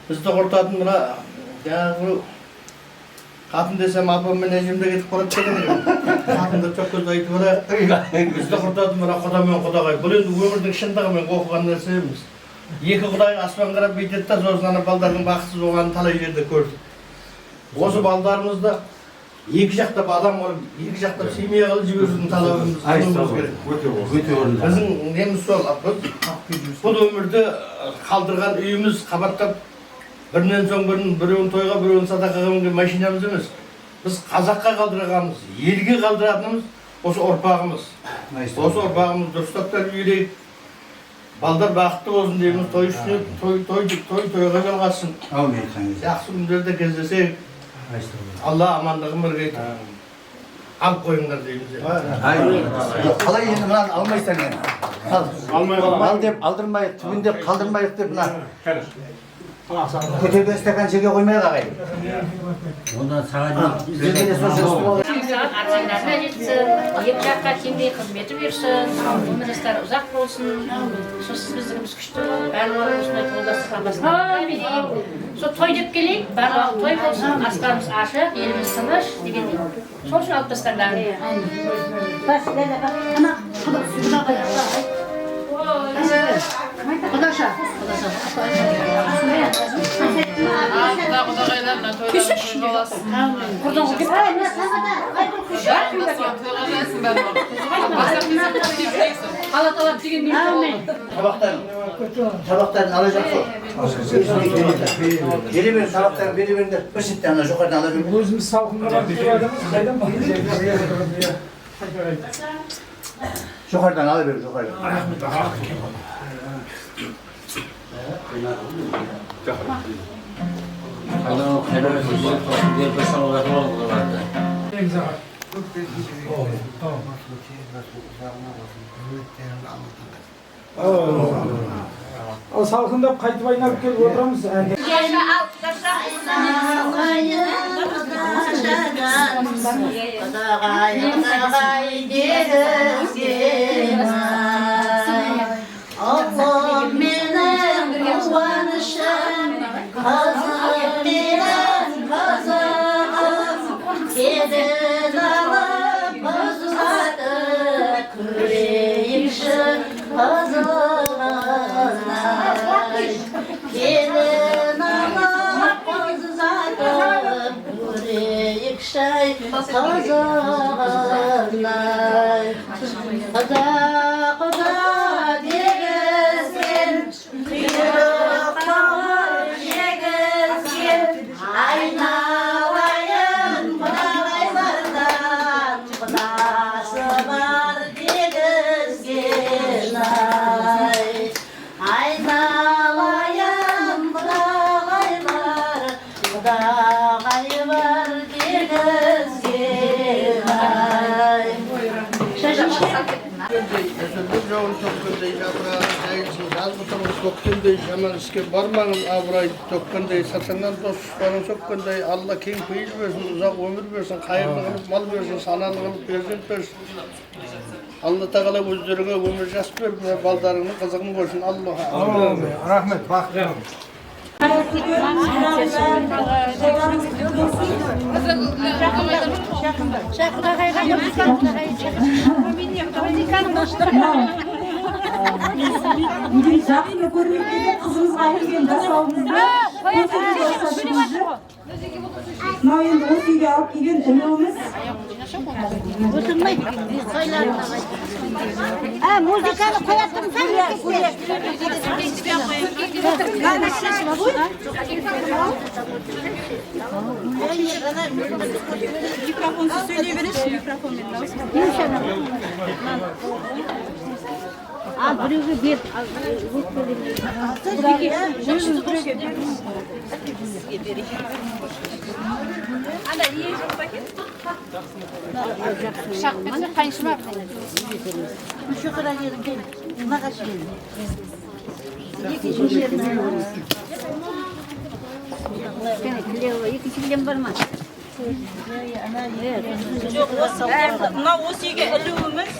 Бізді құртатын мына жаңағы қатын десем апам мен әжемде кетіп қалады деген екен. Қатынды çok көз айтып ұрайық. Бізді құртатын мына құда мен құдағай. Бұл енді өмірдің шындығымен оқыған нәрсе емес. Екі құдай аспан қарап бүйтеді да сосын ана балдардың бақытсыз болғанын талай жерде көрдік. Осы балдарымызды екі жақтап адам болып, екі жақтап семья қылып жіберудің талабымыз қылуымыз керек. Біздің неміз сол. Бұл өмірді қалдырған үйіміз қабаттап бірінен соң бірін, біреуін тойға, біреуін садақаға мінген машинамыз емес. Біз қазаққа қалдырғанымыз, елге қалдыратынымыз осы ұрпағымыз. Осы ұрпағымыз дұрыстап тәрбиелейік. Балдар бақытты болсын дейміз, той үстіне тойға жалғасын. Жақсы күндерде кездесейік. Алла амандығын бірге етіп. Алып қойыңдар дейміз. Қалай енді мынаны алмайсың енді? Ал деп алдырмайық, түбінде қалдырмайық деп мына. Көтерген стакан жерге қоймайық ағайын. Ондан саған арзандарына жетсін, екі жаққа теңдей қызметі берсін, өміріңіздер ұзақ болсын, сосын біздігіміз күшті, барлығы осындай толдастыққа басына. Сол той деп келейік, барлығы той болсын, астарымыз ашық, еліміз тыныш дегендей. Сол үшін алып тастаңдар. Құдаша. Құдағайларына тойдан боласың. Құрдан құдып. Қалаталап деген мен Табақтарын ала жақсы. Бере бер, табақтарын бере беріңдер. Bir шеттен ана жоғардан ала беріңдер. Өзіміз салқынға барып тұрадымыз, қайдан бақылайды? Жоғардан ала бер, жоғардан. Ал салқындап қайтып айналып келіп отырамыз. Allah'ım benim kazanışım, kazanıp bilen kazanım, kedin alıp bozuladı, küreyişi kazanır. Kedin alıp bozuladı, küreyişi kazanır. Kıda degizgin, kuyruq bağır yegizgin, aynalayın Kudağaylardan, Kudası var degizgin. tökkendey, özüldür joğun tökkendey, japrağı jayılsın, yazgıtımız kökkendey, jaman iske barmanın avraydı tökkendey, satandan dostlarını sökkendey, Allah keng peyiz versin, uzak ömür versin, hayırlı kılıp mal versin, sanalı kılıp prezident versin. Allah Teala özlerine ömür jas verip, baldarını kızını koysun Allah'a. Amin. Rahmet. Bak. Жақын көрмекте қызымыз қайырген жасауымызды мынау енді осы үйге алып келген ініміз музыканы қоя тұрсаң микрофонсыз сөйлей бересіз микрофонмен ал біреуге бер екіншіден бар ма? Жоқ, мынау осы үйге ілуіміз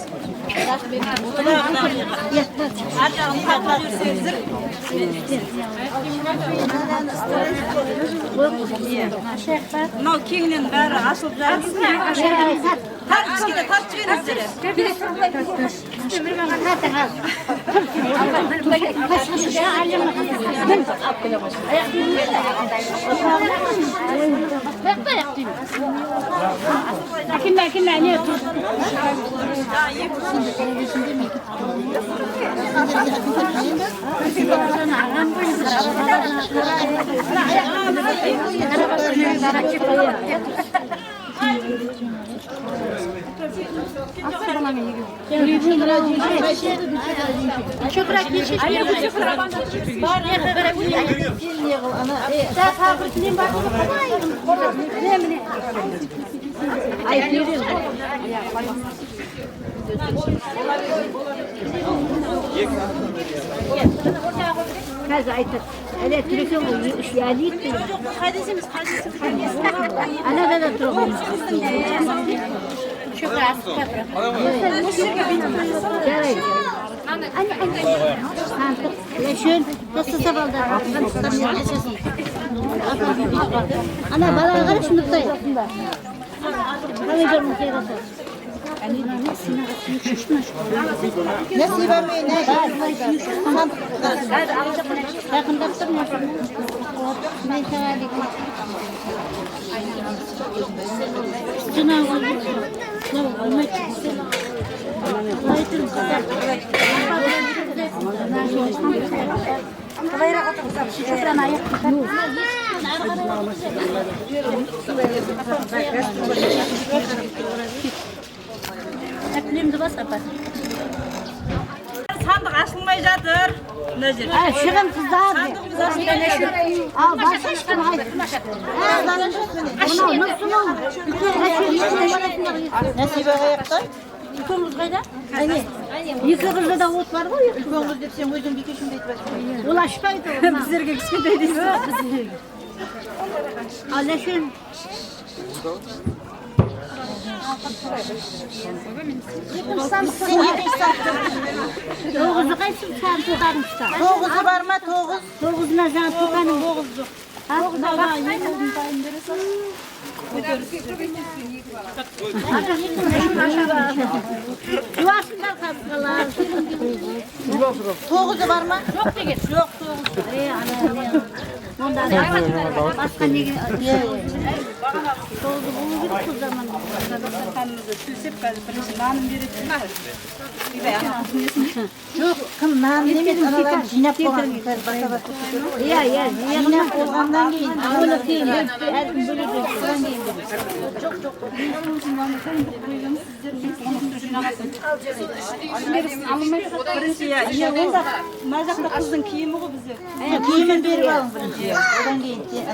мынау кеңінен бәрі ашылып жатыр. Кішкене тартып Қазір айтып, әлі түрекен ғой, әлейік дейді. Қайдесіміз, Анада тұрғын. Шөкір асып кәпірі. Жарайды. Сантық, ләшөн, досы сабалдар. Ана балаға қарай шындықтай. Қалай көрміз ерасы. Нәсиба мен жақындап тұр ма? Мен сағалик. Жаңағы Сандық ашылмай жатыр. Шығын қыздар. Ал басы ешкім Нәсиба қаяқта? Көңіз қайда? Екі қызда да от бар ғой? Көңіз деп сен өзің бекешімді айтып жатсың. Ол ашпайды. Біздерге кішкентай дейсіз. Ал нәшен? Тоғызы қайсы сән туғаның ұста? Тоғызы бар ма? Тоғыз? Тоғызына жаңа туғаның тоғыз жоқ. Тоғызына бар ма? Жуасындар қасқалар. Тоғызы бар ма? Жоқ деген. Жоқ тоғыз. Онда басқа неге? Тоғызы болу керек бұл заманда. Қанымызды сүлсеп қазір бірінші нанын беретін ма? Жоқ, кім нанын емес, аналар жинап болған. Иә, жинап болғаннан кейін. Оны кейін әркім бөлек болғаннан кейін береді. Жоқ. Бірінші, онда мына жақта қыздың киімі ғой біздер. Киімін беріп алың бірінші. Одан кейін тен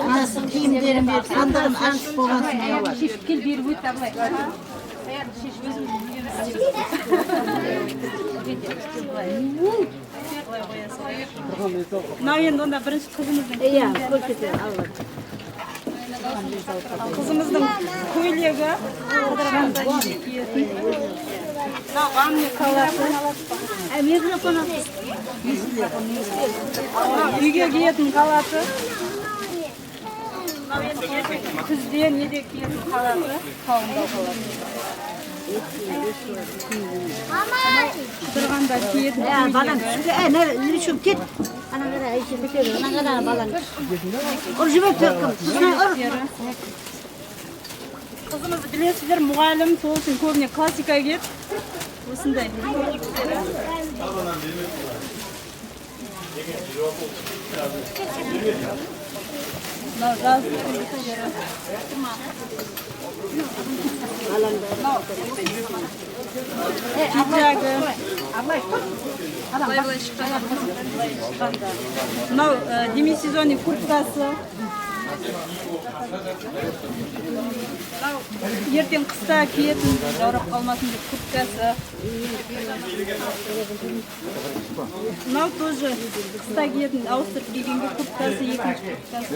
Anasının kiyimlerin bir sandığın açık olmasın diyorlar. Gel bir bu tablay. Nayen onda birinchi qizimizning qizimizning ko'ylagi g'amli kalasi uyga kiyетін kalasi kuzda nede kiyетін kalasi qavundov kalasi Qidırganda kiyетін Balan ne yürüyüşüm git. Ana kadar işi bitiyor. Ana kadar balan. Orjuma töküm. Kızımızı bilesizler muğalim soğusun көбіне классика киет. Осындай көйлектері. Мынау жаз көйлектері. Пиджагы. Мынау демисезонный курткасы. Ертең қыста киетін жаурап қалмасын деп курткасы. Мынау тоже қыста киетін ауыстырып кигенге курткасы, екінші курткасы.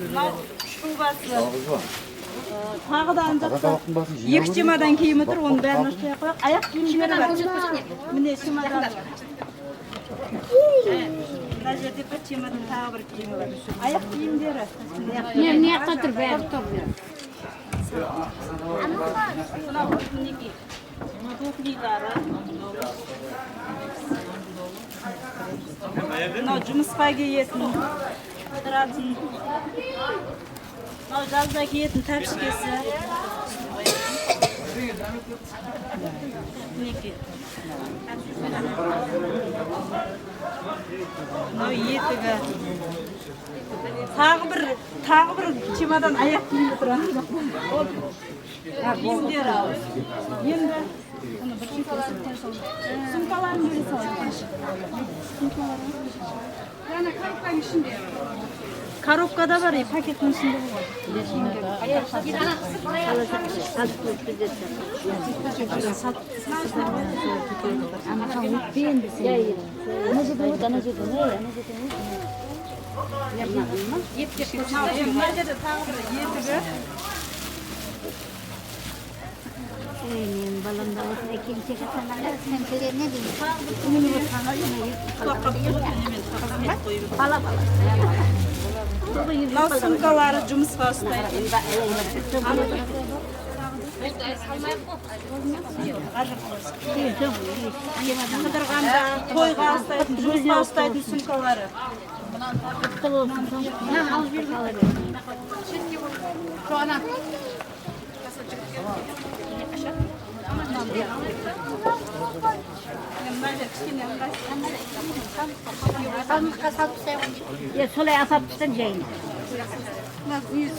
Мынау шубасы. Тағы да ана жақта екі темадан киім отыр, оның бәрін ашпай қояйық. Аяқ киімдері бар. Міне темадан. Мына жерде бір темадан тағы бір киімі бар. Аяқ киімдері. Не жаққа тұр бәрі тұр. Мынау мінекей. Туфлилары. Мынау жұмысқа киетін, тұратын. Мынау жазда киетін тәпішкесі. Мінекей. Мынау етігі. Тағы бір темадан аяқ киімі тұрады. Киімдері. Енді сумкаларын бөле салайық. Яна коробканың ішінде. Коробкада бар, пакеттің ішінде болады. Мен баламда осындай келіншек атанғанда сен келер не деймін? Бала. Мынау сумкалары жұмысқа ұстайтын. Қыдырғанда тойға ұстайтын, жұмысқа ұстайтын сумкалары. Солай асап түстен жайын.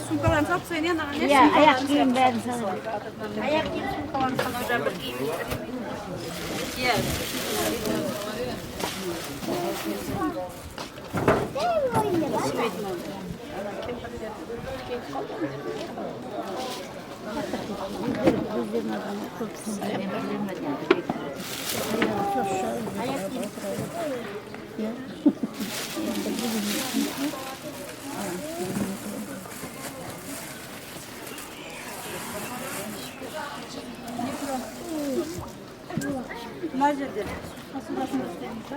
Сумкаларын салып тастайын, енді ағаң. Аяқ киім бәрін салып. Аяқ киім сумкаларын салып бір киім. Мына жерде посудасын істейміз ба?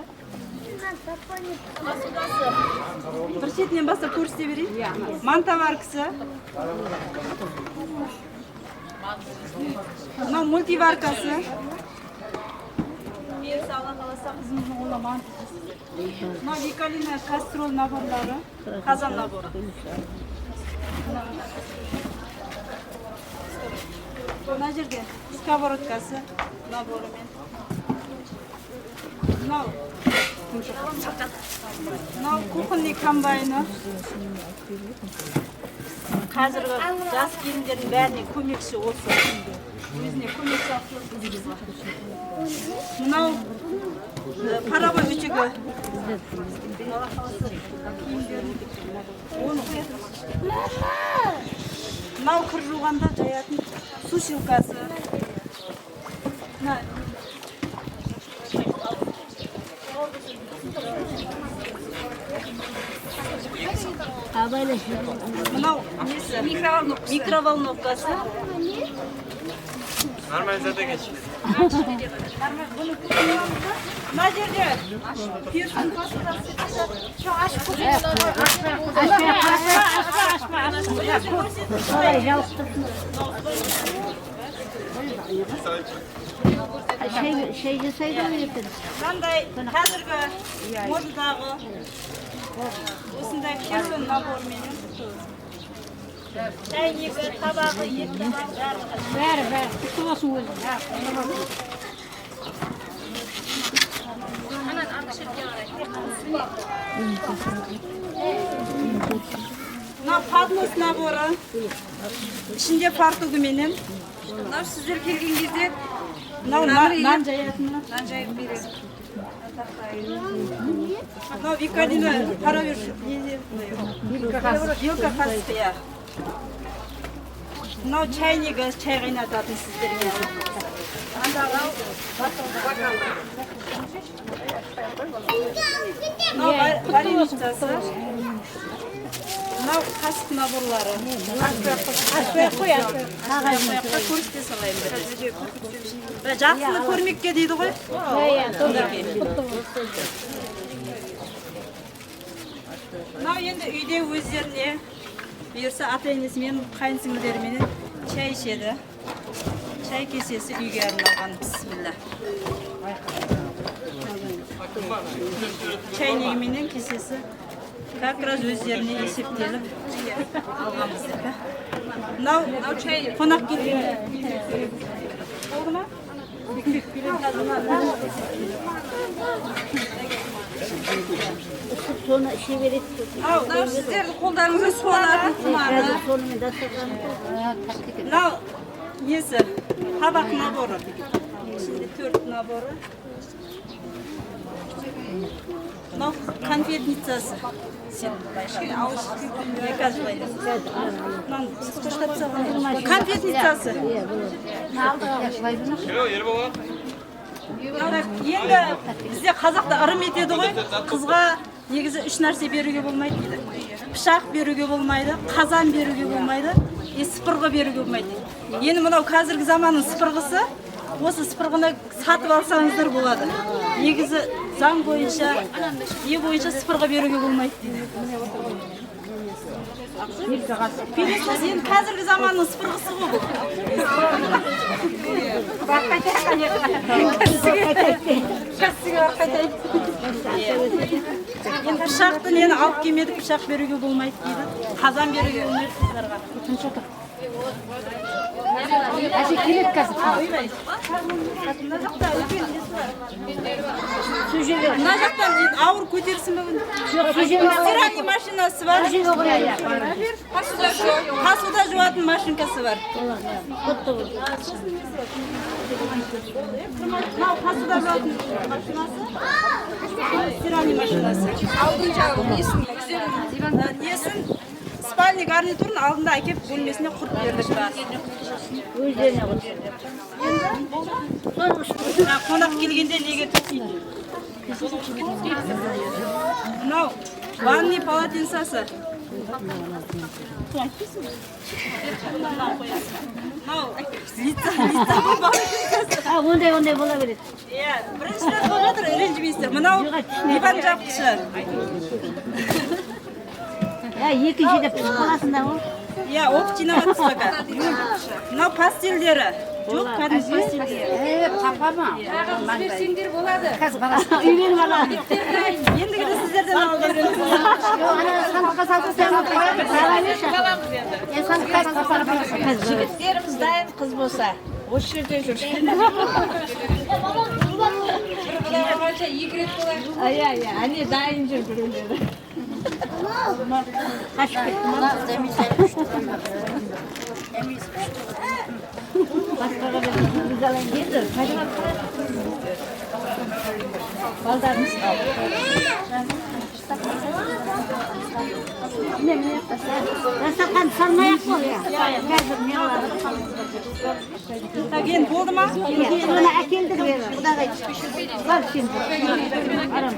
Бір шетінен бастап көрсете берейін. Манта варкасы. Мынау мультиваркасы. Берісі Алла қаласа қызымыздың қолына манты. Мынау Викалина кастрол наборлары, қазан наборы. Мына жерде сковородкасы наборымен. Мынау кухонный комбайны. қазіргі жас келіндердің бәріне көмекші осы. Өзіне көмекші алып мынау паровой үтігі. Мынау кір жуғанда жаятын сушилкасы. Мынау микроволновкасы. Нормализация geç. Мына жерде пештің фасфорасы. Şey жасайды ма ертең? Мынандай қазіргі модадағы осындай керуен наборменен шайнегі, табағы, екі бәрі күшті болсын өзі. Мына поднос наборы, ішінде фартугіменен. Мынау сіздер келген кезде мынау нан жаятыны. Нан жайып береді. Мынау Викалина паровер вилка хасфия. Мынау чайнигі, чай қайнататын сіздерге. Мынау вареничасы. Мынау қасық наборлары. Ашпай қой. Көрсете салайын. Жақсыны көрмекке дейді ғой. Мынау енді үйде өздеріне бұйырса ата-енесімен, қайынсіңлілерімен чай ішеді. Чай кесесі үйге арналған. Бисмилла. Чайнегіменен кесесі как раз өздеріне есептеліп алғанбыздар. Мынау қонақ келген. Болды ма? Соны іше береді. Мынау сіздердің қолдарыңызға суалатын құманы. Мынау несі? Табақ наборы. Ішінде 4 наборы. Мынау конфетницасы. Конфетницасы. Енді бізде қазақта ырым етеді ғой, қызға негізі 3 нәрсе беруге болмайды дейді. Пышақ беруге болмайды, қазан беруге болмайды, сыпырғы беруге болмайды. Енді мынау қазіргі заманның сыпырғысы, осы сыпырғыны сатып алсаңыздар болады. Негізі заң бойынша, бойынша сыпырғы беруге болмайды дейді. Пересіз енді қазіргі заманның сыпырғысы ғой бұл. Енді пышақты нені алып келмедік, пышақ беруге болмайды дейді. Қазан беруге болмайды қыздарға. Әже келеді қазір. Мына жақтан ауыр көтерсін бе? Стиральный машинасы бар. Посуда жуатын машинкасы бар. Мынау посуда жуатын машинасы. Стиральный машинасы. Алдын жағы несін спальный гарнитурын алдында әкеп бөлмесіне құрып бердік ба. Өздеріне құр. Қонақ келгенде неге төсейді? Мынау ванный полотенцасы. Мынау лица Ондай бола береді. Бірінші рет болып жатыр, ренжімейсіздер. Мынау диван жапқышы. Екіншіде пісіп қаласында ғой. Оптинаға түстігі. Мынау пастелдері. Жоқ, кәдімгі пастелдері. Қапа ма? Жіберсеңдер болады. Қазір қарасың. Үйленіп алады. Ендігіде сіздерден алып береміз. Сандыққа салсың, Жігіттеріміз дайын қыз болса, осы жерде жүр. Екі рет болады. Әне дайын жүр біреулері. Kaçıp gittim. Başkaları güzel gelir. Baldarımız kaldı. Ne yapasın? Ben sakın sarmayak mı ya? Geldim ne var? Tagen oldu mu? Ona akildik verir. Bu da var şimdi. Aram.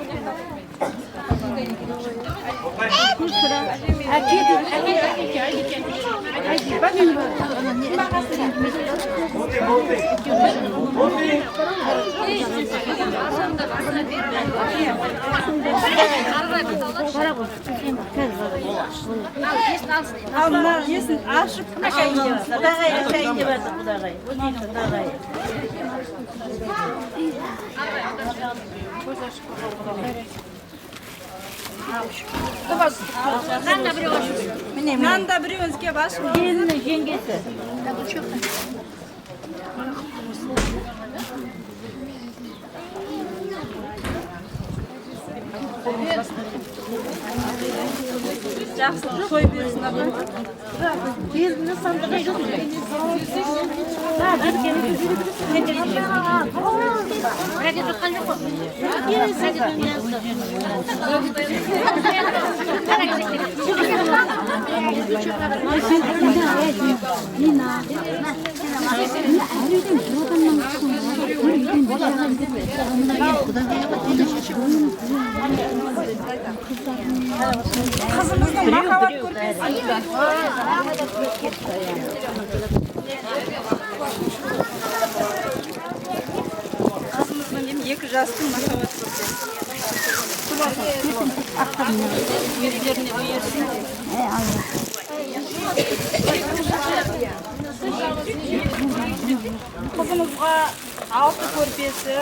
Alma yesin aşıp Nan da bir özge baş. Gelin jengesi. Жақсы той берсін абай. Gelin sandığa yok. Ha, Kızımızın makavat көрпесі. Kızımızın hem 2 жастың махаббат көрпесі. Yüzlerine büyürsün. Kızımızға 6 көрпесі,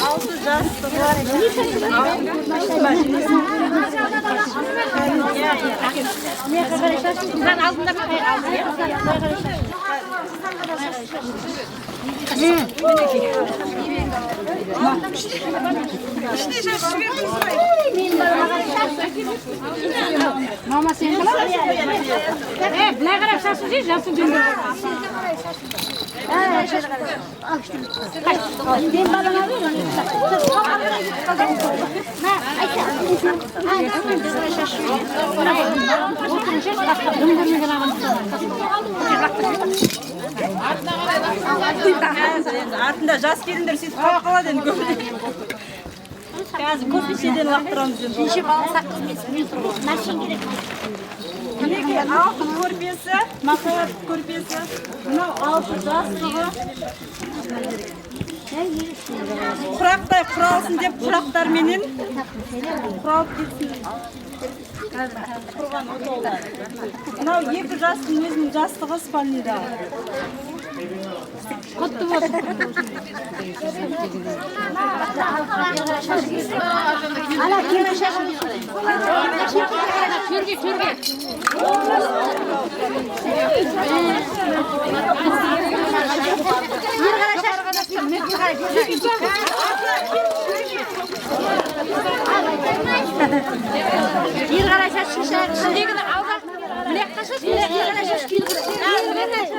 6 жастығы, Ben altında bir Mama sen ne kadar şaşırıyorsun yapsın dünya. Ben bana alıyorum. артында жас келіндер сөйтіп қала қалады енді көбіне. Қазір көрпешеден лақтырамыз енді. Неше баласақ қызметсін машин керек. Мінекей 6 көрпесі, махаббат көрпесі. Мынау 6 жастығы. Құрақтай құралсын деп құрақтарменен құралып кетсін. Мынау 2 жастың өзінің жастығы спальныйда. Құтты болсын. Ана кері шашын. Төрге. Yer қарай шашын. Ішіндегіні алдап. Білек қашаш. Yer қарай шаш келіп.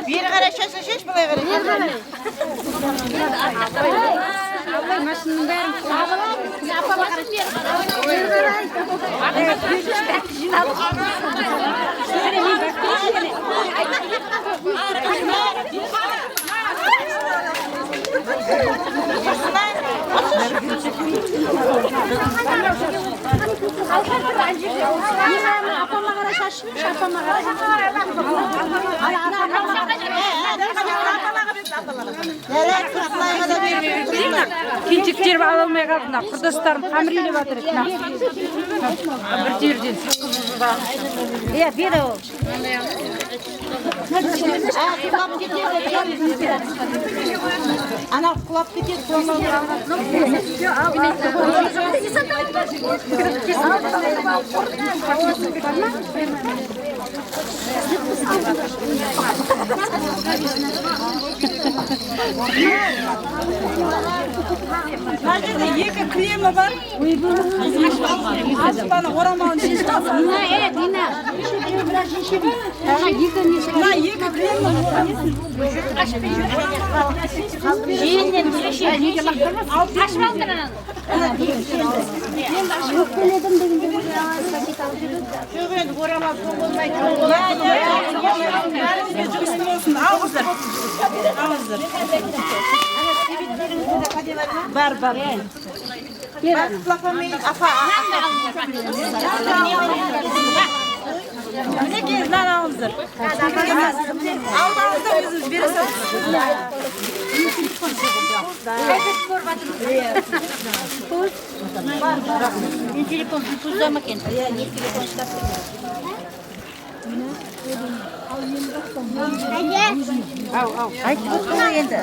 Бері қарай шашы шеш, былай қарай. Абай машинаның бәрін сабылап, апама қарап апама қарай шашmış, апама қарай. Кинчиктеріп ала алмай қалдым. Құрдастарым қамыр илеп жатыр. Бір жерден. Иә, бері ол. Ана құлап кетеді. Мына жерде 2 кремі бар. Аспаны орамалын шешіп алса. Мына 2 кремі. Жиеннен неге лақтырмас? Ашып алдырын. Жоқ енді орамал сол болмайды. Жұмысты болсын, алыңыздар. Алыңыздар. Бар. Мінекей, мынаны алыңыздар. Алдыңызда өзіңіз бере салыңыз. Мен телефон туздама екен. Айтып отырмын енді.